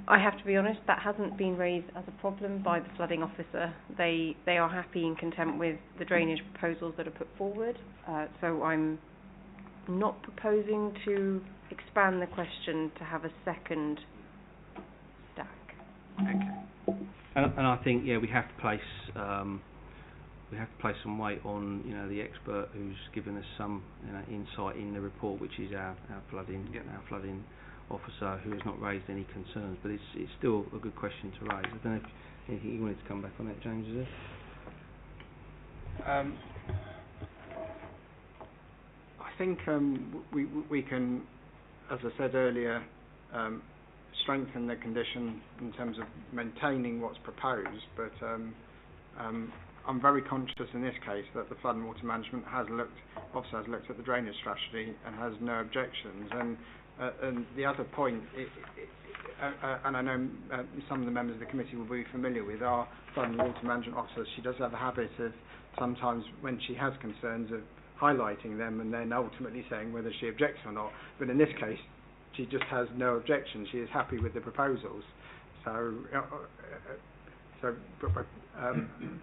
I have to be honest, that hasn't been raised as a problem by the flooding officer. They are happy and content with the drainage proposals that are put forward. So I'm not proposing to expand the question to have a second stack. Okay. And I think we have to place some weight on the expert who's given us some insight in the report, which is our flooding officer, who has not raised any concerns, but it's still a good question to raise. I don't know if anything you wanted to come back on that, James, is it? I think we can, as I said earlier, strengthen the condition in terms of maintaining what's proposed, but I'm very conscious in this case that the Flood and Water Management has looked at the drainage strategy and has no objections. And the other point, and I know some of the members of the committee will be familiar with, our Flood and Water Management officer. She does have a habit of sometimes, when she has concerns, of highlighting them and then ultimately saying whether she objects or not. But in this case, she just has no objection. She is happy with the proposals. So,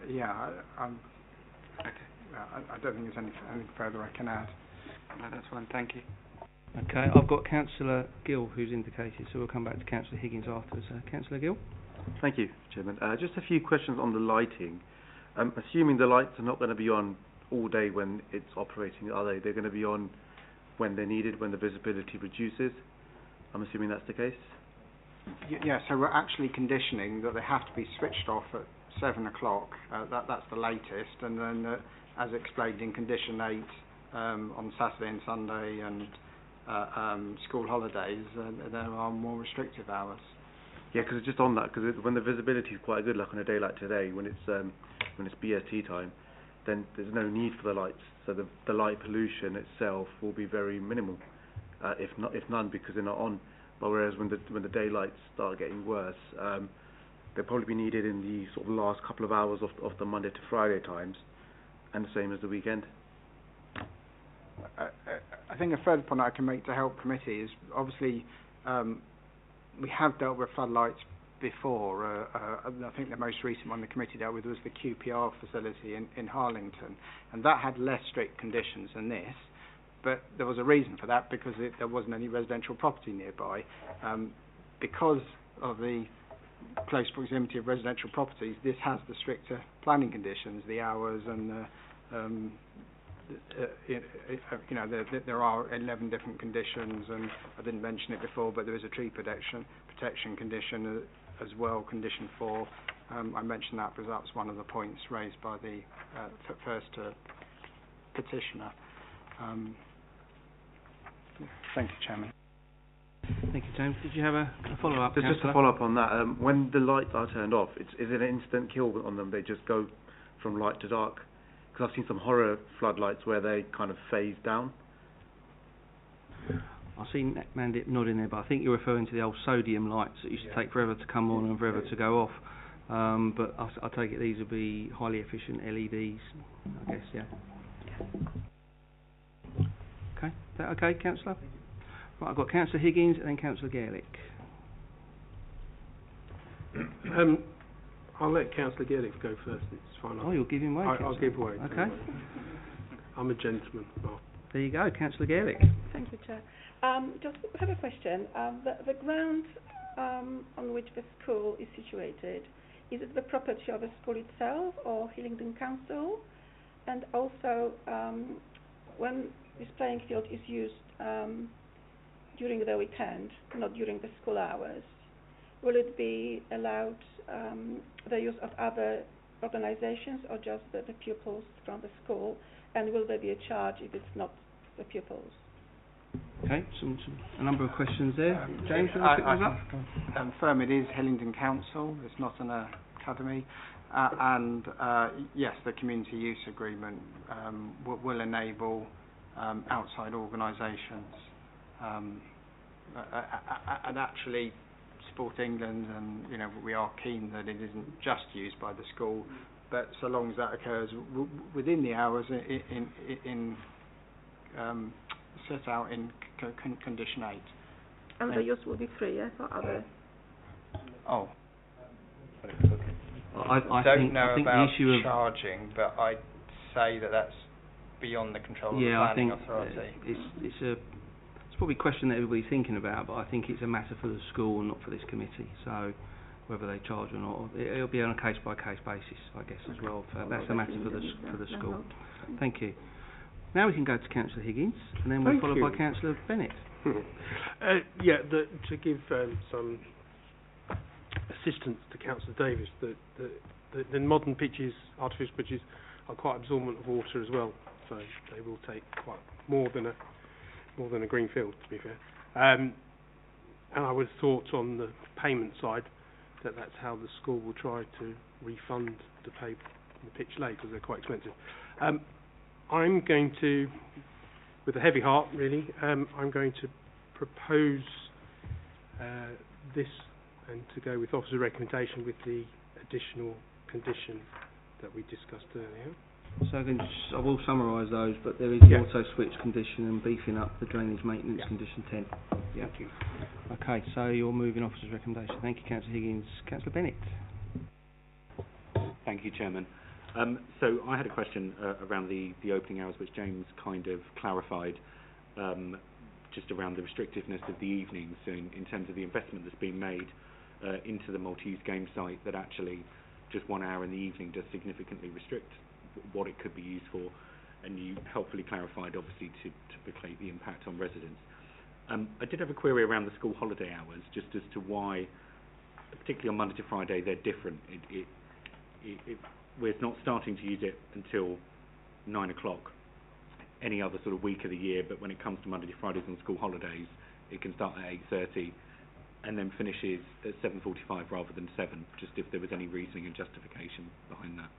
yeah, I don't think there's anything further I can add. No, that's fine. Thank you. Okay, I've got Councillor Gill who's indicated, so we'll come back to Councillor Higgins after. So, Councillor Gill. Thank you, Chairman. Just a few questions on the lighting. Assuming the lights are not going to be on all day when it's operating, are they? They're going to be on when they're needed, when the visibility reduces? I'm assuming that's the case? Yeah, so we're actually conditioning that they have to be switched off at 7 o'clock. That's the latest. And then, as explained in Condition 8, on Saturday and Sunday and school holidays, there are more restrictive hours. Yeah, because just on that, because when the visibility is quite good, like on a day like today, when it's BST time, then there's no need for the lights. So the light pollution itself will be very minimal, if none, because they're not on. But whereas when the daylights start getting worse, they'll probably be needed in the sort of last couple of hours of the Monday to Friday times, and the same as the weekend. I think a further point I can make to help committee is obviously we have dealt with floodlights before. I think the most recent one the committee dealt with was the QPR facility in Hillingdon, and that had less strict conditions than this. But there was a reason for that, because there wasn't any residential property nearby. Because of the close proximity of residential properties, this has the stricter planning conditions, the hours, and there are 11 different conditions, and I didn't mention it before, but there is a tree protection condition as well, condition 4. I mentioned that because that was one of the points raised by the first petitioner. Thank you, Chairman. Thank you, James. Did you have a follow-up, Just to follow up on that, when the lights are turned off, is it an instant kill on them? They just go from light to dark? Because I've seen some horror floodlights where they kind of phase down. I see Mandip nodding there, but I think you're referring to the old sodium lights that used to take forever to come on and forever to go off. But I take it these will be highly efficient LEDs, I guess, yeah. Okay, is that okay, Councillor? Right, I've got Councillor Higgins and then Councillor Gaelic. I'll let Councillor Gaelic go first. It's fine. Oh, you'll give him way. I'll give way. Okay. I'm a gentleman. Oh. There you go, Councillor Gaelic. Thank you, Chair. Just have a question. The ground on which the school is situated, is it the property of the school itself or Hillingdon Council? And also, when this playing field is used during the weekend, not during the school hours, will it be allowed the use of other organisations or just the pupils from the school? And will there be a charge if it's not the pupils? Okay, a number of questions there. James, you want to pick those up? Confirm it is Hillingdon Council, it's not an academy. And yes, the community use agreement will enable outside organisations. And actually, Sport England, and we are keen that it isn't just used by the school, but so long as that occurs within the hours in set out in condition 8. And the use will be free, yes, or other? Oh. I don't know think about the issue of charging, but I'd say that's beyond the control of the planning authority. It's probably a question that everybody's thinking about, but I think it's a matter for the school and not for this committee. So whether they charge or not, it'll be on a case-by-case basis, I guess, as well. That's a matter for the school. Thank you. Now we can go to Councillor Higgins, and then we'll follow by Councillor Bennett. To give some assistance to Councillor Davis, the modern pitches, artificial pitches, are quite absorbent of water as well, so they will take quite more than a green field, to be fair. And I would have thought on the payment side that's how the school will try to refund the pitch late, because they're quite expensive. I'm going to, with a heavy heart really, I'm going to propose this and to go with officer's recommendation with the additional condition that we discussed earlier. So I will summarise those, but there is auto switch condition and beefing up the drainage maintenance condition 10. Yeah. Thank you. Okay, so you're moving officer's recommendation. Thank you, Councillor Higgins. Councillor Bennett. Thank you, Chairman. So I had a question around the opening hours, which James kind of clarified, just around the restrictiveness of the evenings, so in terms of the investment that's been made into the multi-use game site, that actually just 1 hour in the evening does significantly restrict what it could be used for, and you helpfully clarified, obviously, to placate the impact on residents. I did have a query around the school holiday hours, just as to why, particularly on Monday to Friday, they're different. We're not starting to use it until 9 o'clock any other sort of week of the year, but when it comes to Monday to Fridays and school holidays, it can start at 8:30 and then finishes at 7:45 rather than 7, just if there was any reasoning and justification behind that.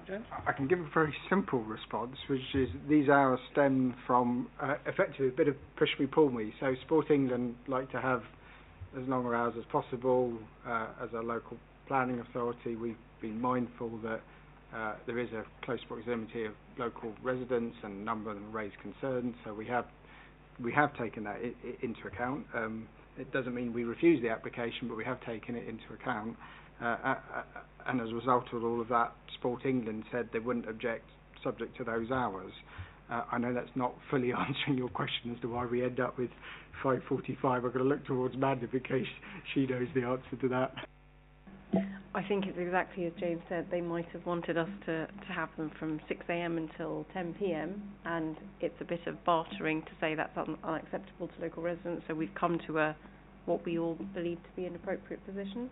James? I can give a very simple response, which is these hours stem from effectively a bit of push me, pull me. So Sport England like to have as long hours as possible. As a local planning authority, we've been mindful that there is a close proximity of local residents, and a number of them raise concerns, so we have taken that into account. It doesn't mean we refuse the application, but we have taken it into account. And as a result of all of that, Sport England said they wouldn't object subject to those hours. I know that's not fully answering your question as to why we end up with 5:45. I've got to look towards Amanda in case she knows the answer to that. I think it's exactly as James said. They might have wanted us to have them from 6 a.m. until 10 p.m. and it's a bit of bartering to say that's unacceptable to local residents, so we've come to what we all believe to be an appropriate position.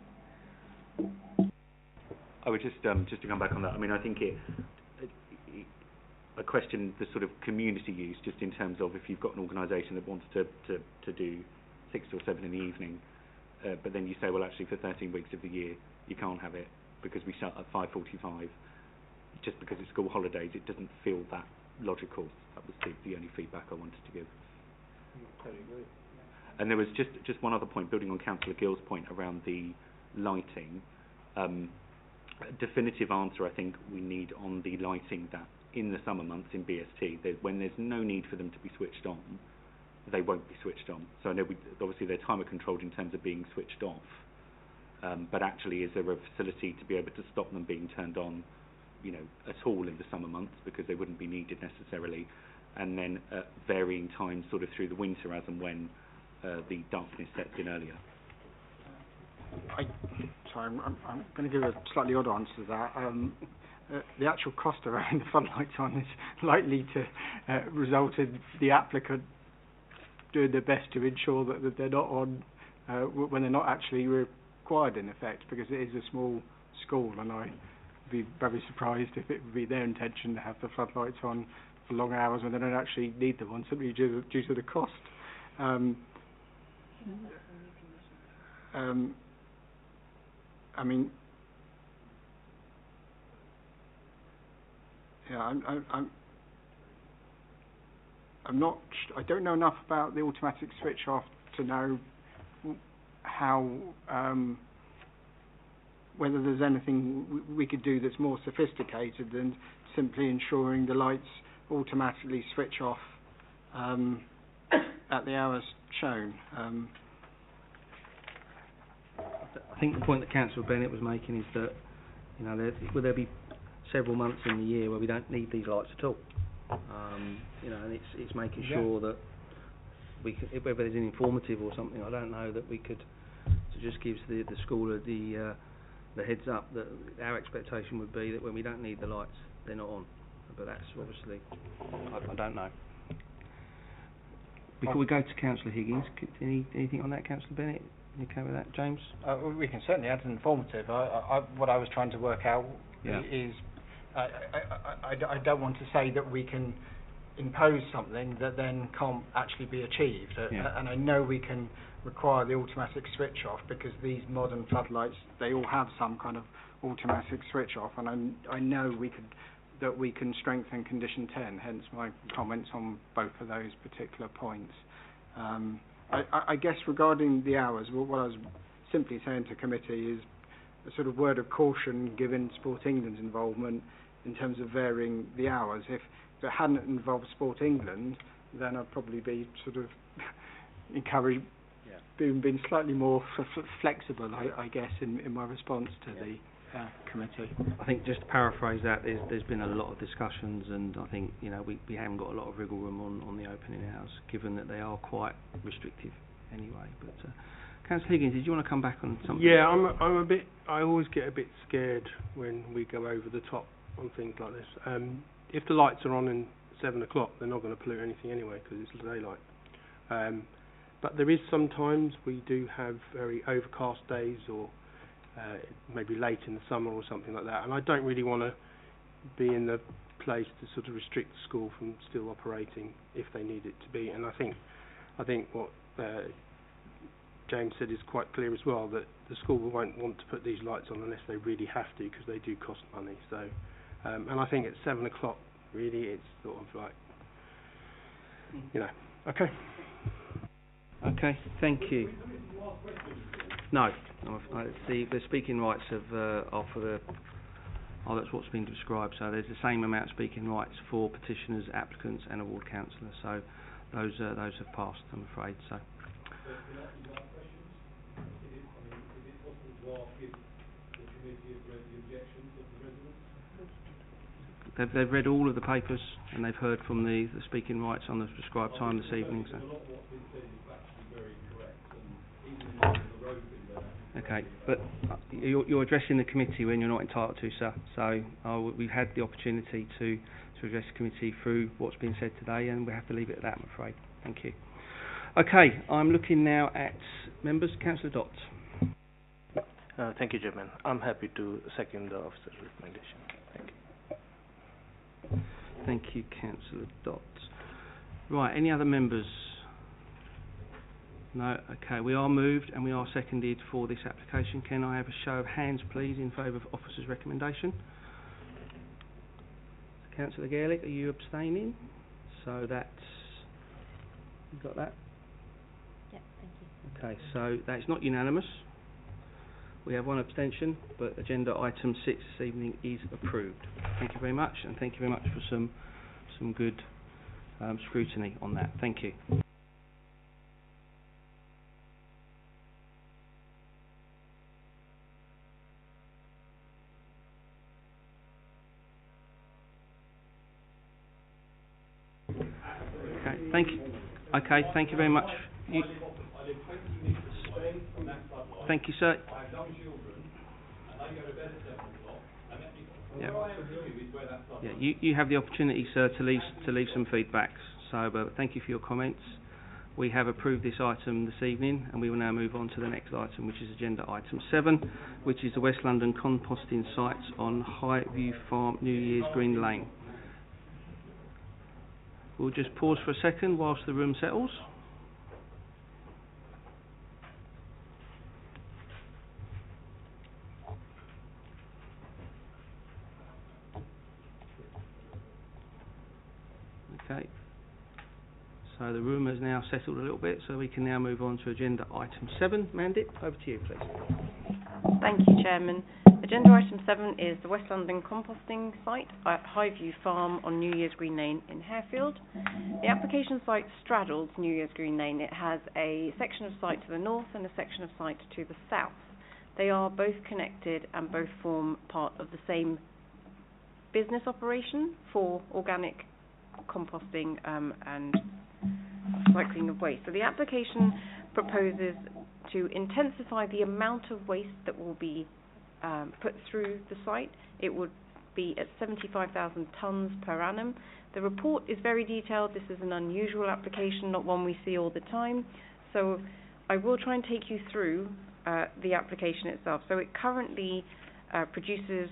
I would just to come back on that. I mean, I think I question the sort of community use, just in terms of if you've got an organisation that wants to do 6 or 7 in the evening, but then you say, well, actually for 13 weeks of the year you can't have it because we start at 5:45, just because it's school holidays. It doesn't feel that logical. That was the only feedback I wanted to give. Totally agree. And there was just one other point, building on Councillor Gill's point around the lighting. A definitive answer I think we need on the lighting that in the summer months in BST, when there's no need for them to be switched on, they won't be switched on. So I know obviously they're timer controlled in terms of being switched off, but actually is there a facility to be able to stop them being turned on, at all in the summer months, because they wouldn't be needed necessarily, and then at varying times sort of through the winter as and when the darkness sets in earlier. I'm going to give a slightly odd answer to that. The actual cost of having the floodlights on is likely to result in the applicant doing their best to ensure that they're not on when they're not actually required, in effect, because it is a small school, and I'd be very surprised if it would be their intention to have the floodlights on for long hours when they don't actually need them on, simply due to the cost. I mean, yeah, I'm not. I don't know enough about the automatic switch off to know how whether there's anything we could do that's more sophisticated than simply ensuring the lights automatically switch off at the hours shown. I think the point that Councillor Bennett was making is that, will there be several months in the year where we don't need these lights at all? And it's making sure that we can, whether there's an informative or something, I don't know, that we could, so just gives the school the heads up that our expectation would be that when we don't need the lights, they're not on. But that's obviously, I don't know. Before we go to Councillor Higgins, anything on that, Councillor Bennett? You okay with that, James? We can certainly add an informative. What I was trying to work out is I don't want to say that we can impose something that then can't actually be achieved. And I know we can require the automatic switch off because these modern floodlights, they all have some kind of automatic switch off, and I know that we can strengthen condition 10, hence my comments on both of those particular points. I guess regarding the hours, what I was simply saying to committee is a sort of word of caution given Sport England's involvement in terms of varying the hours. If it hadn't involved Sport England, then I'd probably be sort of encouraged, being slightly more flexible, I guess, in my response to the committee. I think just to paraphrase that, there's been a lot of discussions, and I think we haven't got a lot of wriggle room on the opening hours, given that they are quite restrictive anyway. But Councillor Higgins, did you want to come back on something? Yeah, I always get a bit scared when we go over the top on things like this. If the lights are on in 7 o'clock, they're not going to pollute anything anyway because it's daylight. But there is sometimes we do have very overcast days, or maybe late in the summer or something like that, and I don't really want to be in the place to sort of restrict the school from still operating if they need it to be. And I think what James said is quite clear as well, that the school won't want to put these lights on unless they really have to, because they do cost money. So, and I think at 7 o'clock, really, it's sort of like, you know, okay. Okay, thank you. No, the speaking rights are for the. Oh, that's what's been described. So there's the same amount of speaking rights for petitioners, applicants, and a ward councillor. So those have passed, I'm afraid. So. They've read all of the papers and they've heard from the speaking rights on the prescribed time this evening. So. Okay, but you're addressing the committee when you're not entitled to, sir. So we've had the opportunity to address the committee through what's been said today, and we have to leave it at that, I'm afraid. Thank you. Okay, I'm looking now at members. Councillor Dott. Thank you, Chairman. I'm happy to second the officer's recommendation. Thank you. Thank you, Councillor Dott. Right, any other members? No? Okay, we are moved and we are seconded for this application. Can I have a show of hands, please, in favour of officer's recommendation? Councillor Gaelic, are you abstaining? So that's... You got that? Yeah, thank you. Okay, so that's not unanimous. We have one abstention, but agenda item 6 this evening is approved. Thank you very much, and thank you very much for some good scrutiny on that. Thank you. Okay, thank you. Okay, thank you very much. Thank you, sir. Yeah, you have the opportunity, sir, to leave some feedback. So, but thank you for your comments. We have approved this item this evening, and we will now move on to the next item, which is agenda item 7, which is the West London composting sites on Hgv Farm, New Year's Green Lane. We'll just pause for a second whilst the room settles. Okay, so the room has now settled a little bit, so we can now move on to agenda item 7. Mandit, over to you, please. Thank you, Chairman. Agenda item 7 is the West London composting site at Hgv Farm on New Year's Green Lane in Harefield. The application site straddles New Year's Green Lane. It has a section of site to the north and a section of site to the south. They are both connected and both form part of the same business operation for organic composting and recycling of waste. So the application proposes to intensify the amount of waste that will be put through the site. It would be at 75,000 tonnes per annum. The report is very detailed. This is an unusual application, not one we see all the time. So I will try and take you through the application itself. So it currently produces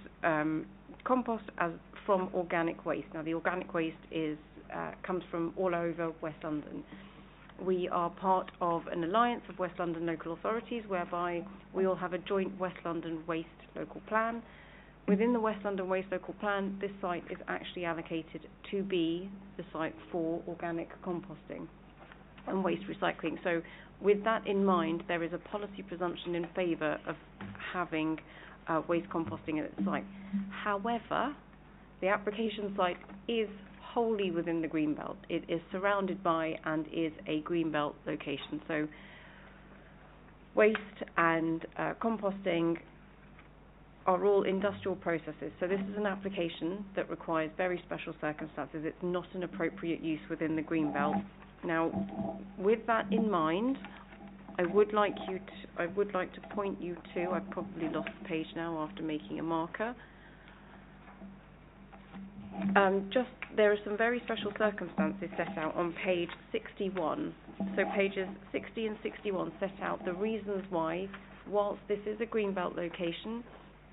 compost from organic waste. Now the organic waste comes from all over West London. We are part of an alliance of West London local authorities whereby we all have a joint West London Waste Local Plan. Within the West London Waste Local Plan, this site is actually allocated to be the site for organic composting and waste recycling. So with that in mind, there is a policy presumption in favour of having waste composting at its site. However, the application site is wholly within the Greenbelt. It is surrounded by and is a Greenbelt location. So waste and composting are all industrial processes. So this is an application that requires very special circumstances. It's not an appropriate use within the Greenbelt. Now, with that in mind, I would like to point you to, I've probably lost the page now after making a marker. There are some very special circumstances set out on page 61. So pages 60 and 61 set out the reasons why, whilst this is a Greenbelt location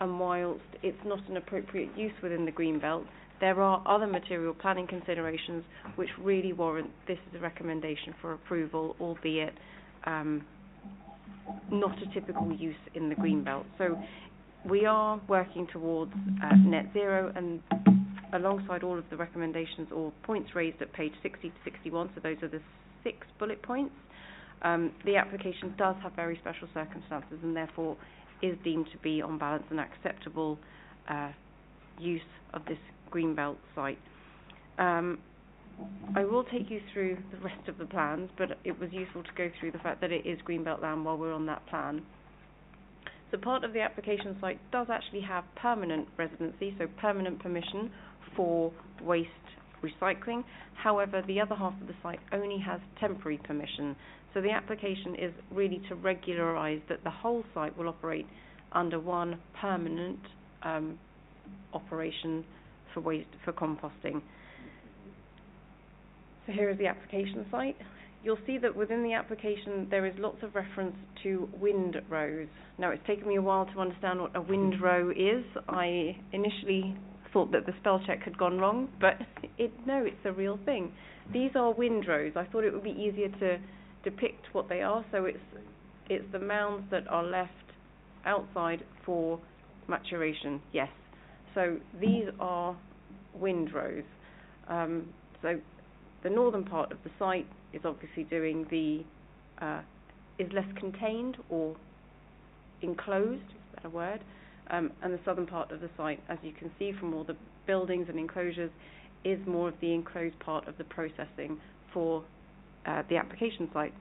and whilst it's not an appropriate use within the Greenbelt, There are other material planning considerations which really warrant this as a recommendation for approval, albeit not a typical use in the Greenbelt. So we are working towards net zero, and alongside all of the recommendations or points raised at page 60 to 61, so those are the 6 bullet points, the application does have very special circumstances and therefore is deemed to be on balance an acceptable use of this Greenbelt site. I will take you through the rest of the plans, but it was useful to go through the fact that it is Greenbelt land while we're on that plan. So part of the application site does actually have permanent residency, so permanent permission for waste recycling. However, the other half of the site only has temporary permission. So the application is really to regularise that the whole site will operate under one permanent operation for waste, for composting. So here is the application site. You'll see that within the application there is lots of reference to windrows. Now, it's taken me a while to understand what a windrow is. I initially thought that the spell check had gone wrong, but no, it's a real thing. These are windrows. I thought it would be easier to depict what they are. So it's the mounds that are left outside for maturation. Yes. So these are windrows. So the northern part of the site is obviously doing the is less contained or enclosed, is a better word, and the southern part of the site, as you can see from all the buildings and enclosures, is more of the enclosed part of the processing for the application site.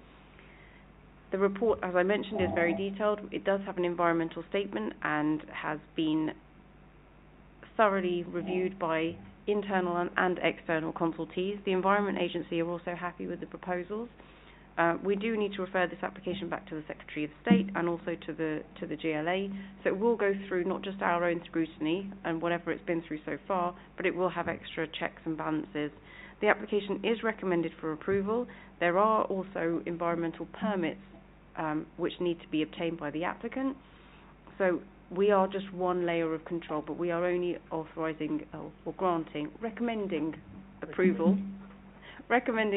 The report, as I mentioned, is very detailed. It does have an environmental statement and has been thoroughly reviewed by internal and external consultees. The Environment Agency are also happy with the proposals. We do need to refer this application back to the Secretary of State and also to the GLA. So it will go through not just our own scrutiny and whatever it's been through so far, but it will have extra checks and balances. The application is recommended for approval. There are also environmental permits which need to be obtained by the applicant. So we are just one layer of control, but we are only authorising or recommending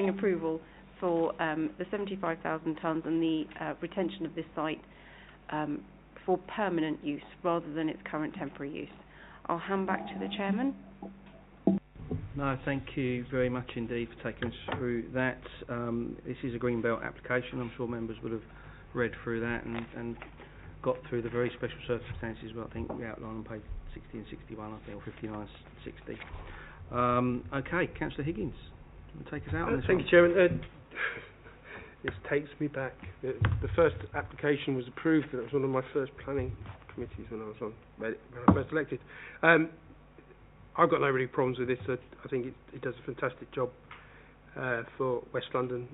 approval for the 75,000 tonnes and the retention of this site for permanent use rather than its current temporary use. I'll hand back to the Chairman. No, thank you very much indeed for taking us through that. This is a Greenbelt application. I'm sure members would have read through that and got through the very special circumstances. Well, I think we outlined on page 60 and 61, I think, or 59, 60. Okay, Councillor Higgins, do you want to take us out on this Thank one? you, Chairman. This takes me back. The first application was approved, and it was one of my first planning committees when I was first elected. I've got no really problems with this. I think it does a fantastic job for West London.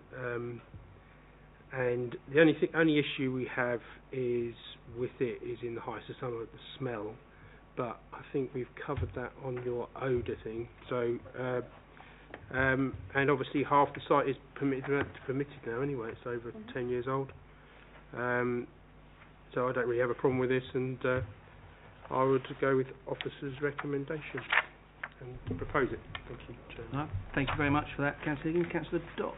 And the only issue we have is with it is in the height of summer, the smell. But I think we've covered that on your odour thing. So, and obviously half the site is permitted now anyway. It's over 10 years old. So I don't really have a problem with this, and I would go with officer's recommendation and propose it. Thank you, Chairman. No, thank you very much for that, Councillor Higgins. Councillor Dott.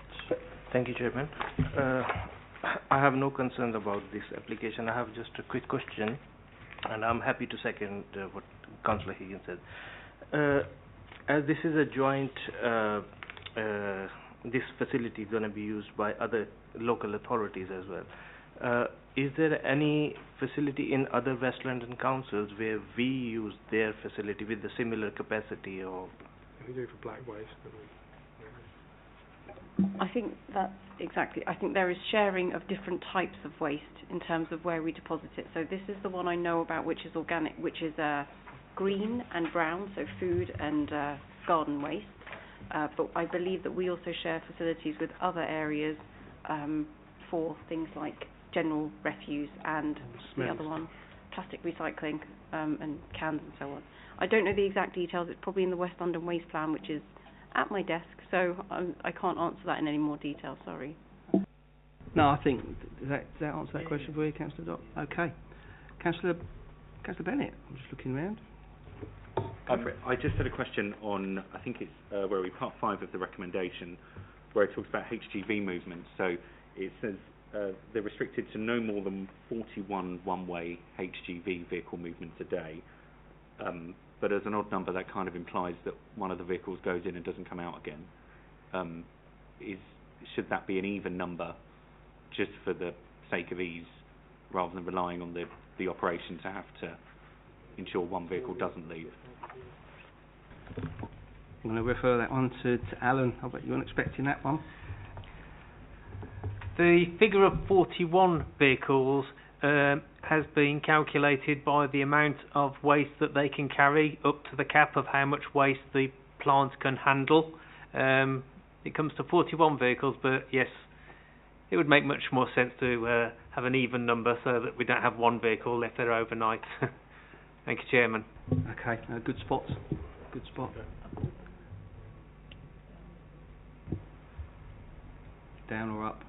Thank you, Chairman. I have no concerns about this application. I have just a quick question, and I'm happy to second what Councillor Higgins said. As this is a joint, this facility is going to be used by other local authorities as well. Is there any facility in other West London councils where we use their facility with the similar capacity, or? We do for black waste. I think that's exactly. I think there is sharing of different types of waste in terms of where we deposit it. So this is the one I know about, which is organic, which is green and brown, so food and garden waste. But I believe that we also share facilities with other areas for things like general refuse and the other one, plastic recycling and cans and so on. I don't know the exact details. It's probably in the West London Waste Plan, which is at my desk, so I can't answer that in any more detail, sorry. No, I think, does that answer that question for you, Councillor Dott? Okay. Councillor Bennett, I'm just looking around. I just had a question on, I think it's where we part 5 of the recommendation, where it talks about Hgv movements. So it says they're restricted to no more than 41 one-way Hgv vehicle movements a day. But as an odd number, that kind of implies that one of the vehicles goes in and doesn't come out again. Should that be an even number, just for the sake of ease, rather than relying on the operation to have to ensure one vehicle doesn't leave? I'm going to refer that one to Alan. I bet you weren't expecting that one. The figure of 41 vehicles has been calculated by the amount of waste that they can carry up to the cap of how much waste the plant can handle. It comes to 41 vehicles, but yes, it would make much more sense to have an even number so that we don't have one vehicle left there overnight. Thank you, Chairman. Okay, good spot. Good spot. Down or up?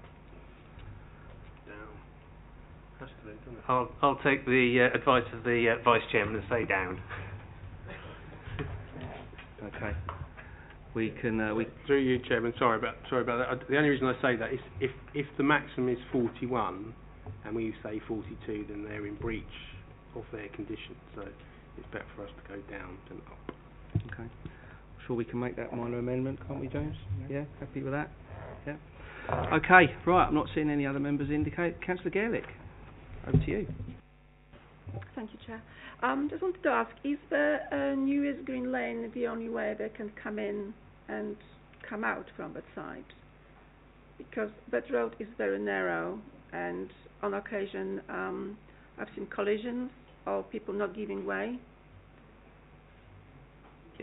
I'll take the advice of the Vice Chairman and say down. Okay. We can. Through you, Chairman. Sorry about that. The only reason I say that is if the maximum is 41 and we say 42, then they're in breach of their conditions. So it's better for us to go down than up. Okay. Sure, we can make that minor amendment, can't we, James? Yeah. Happy with that? Yeah. Okay. Right. I'm not seeing any other members indicate. Councillor Gaelic, over to you. Thank you, Chair. Just wanted to ask, is the newest Green Lane the only way they can come in and come out from that side? Because that road is very narrow, and on occasion I've seen collisions or people not giving way.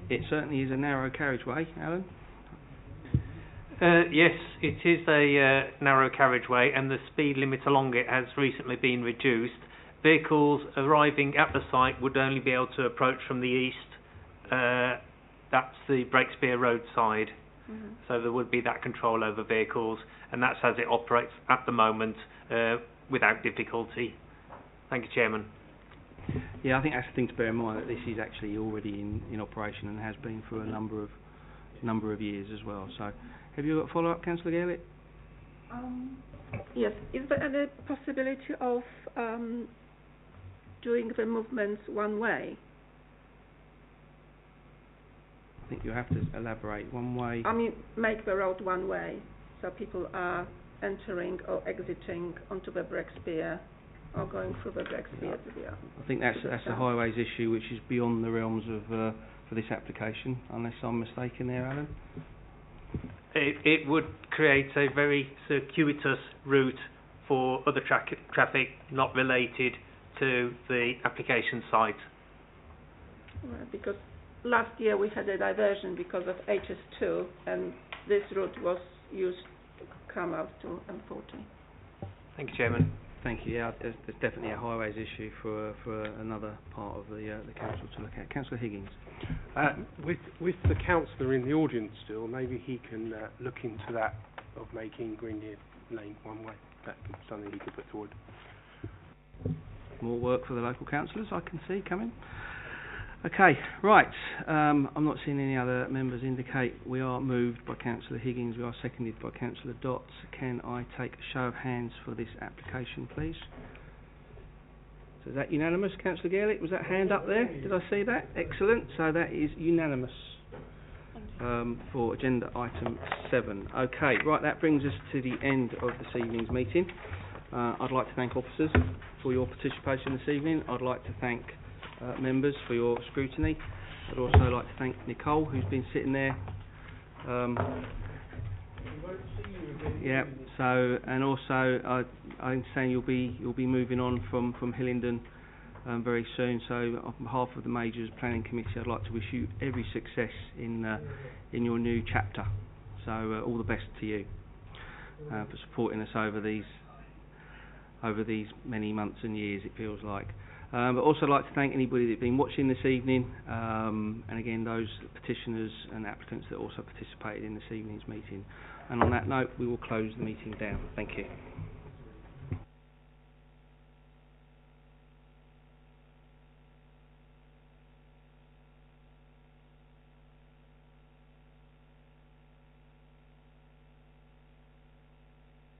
It certainly is a narrow carriageway, Alan. Yes, it is a narrow carriageway, and the speed limit along it has recently been reduced. Vehicles arriving at the site would only be able to approach from the east. That's the Breakspear Road side. Mm-hmm. So there would be that control over vehicles, and that's as it operates at the moment without difficulty. Thank you, Chairman. Yeah, I think that's the thing to bear in mind, that this is actually already in operation and has been for a number of years as well. So, have you got a follow-up, Councillor Gaelic? Yes. Is there any possibility of doing the movements one way? I think you have to elaborate. One way. I mean, make the road one way, so people are entering or exiting onto the Breakspear or going through the Breakspear to the I think that's a highways issue which is beyond the realms of for this application, unless I'm mistaken there, Alan. It would create a very circuitous route for other traffic not related to the application site. Right, because last year we had a diversion because of HS2, and this route was used to come out to M40. Thank you, Chairman. Thank you. Yeah, there's definitely a highways issue for another part of the council to look at. Councillor Higgins. With the councillor in the audience still, maybe he can look into that of making Green Lane one way. That's something he could put forward. More work for the local councillors, I can see coming. Okay, right. I'm not seeing any other members indicate. We are moved by Councillor Higgins. We are seconded by Councillor Dotts. Can I take a show of hands for this application, please? So is that unanimous, Councillor Gaelic? Was that hand up there? Did I see that? Excellent. So that is unanimous for agenda item 7. Okay, right. That brings us to the end of this evening's meeting. I'd like to thank officers for your participation this evening. I'd like to thank members for your scrutiny. I'd also like to thank Nicole, who's been sitting there. Yeah. So, and also I understand you'll be moving on from Hillingdon very soon. So, on behalf of the Majors Planning Committee, I'd like to wish you every success in your new chapter. So, all the best to you for supporting us over these many months and years, it feels like. But also I'd like to thank anybody that's been watching this evening, and again those petitioners and applicants that also participated in this evening's meeting. And on that note, we will close the meeting down. Thank you.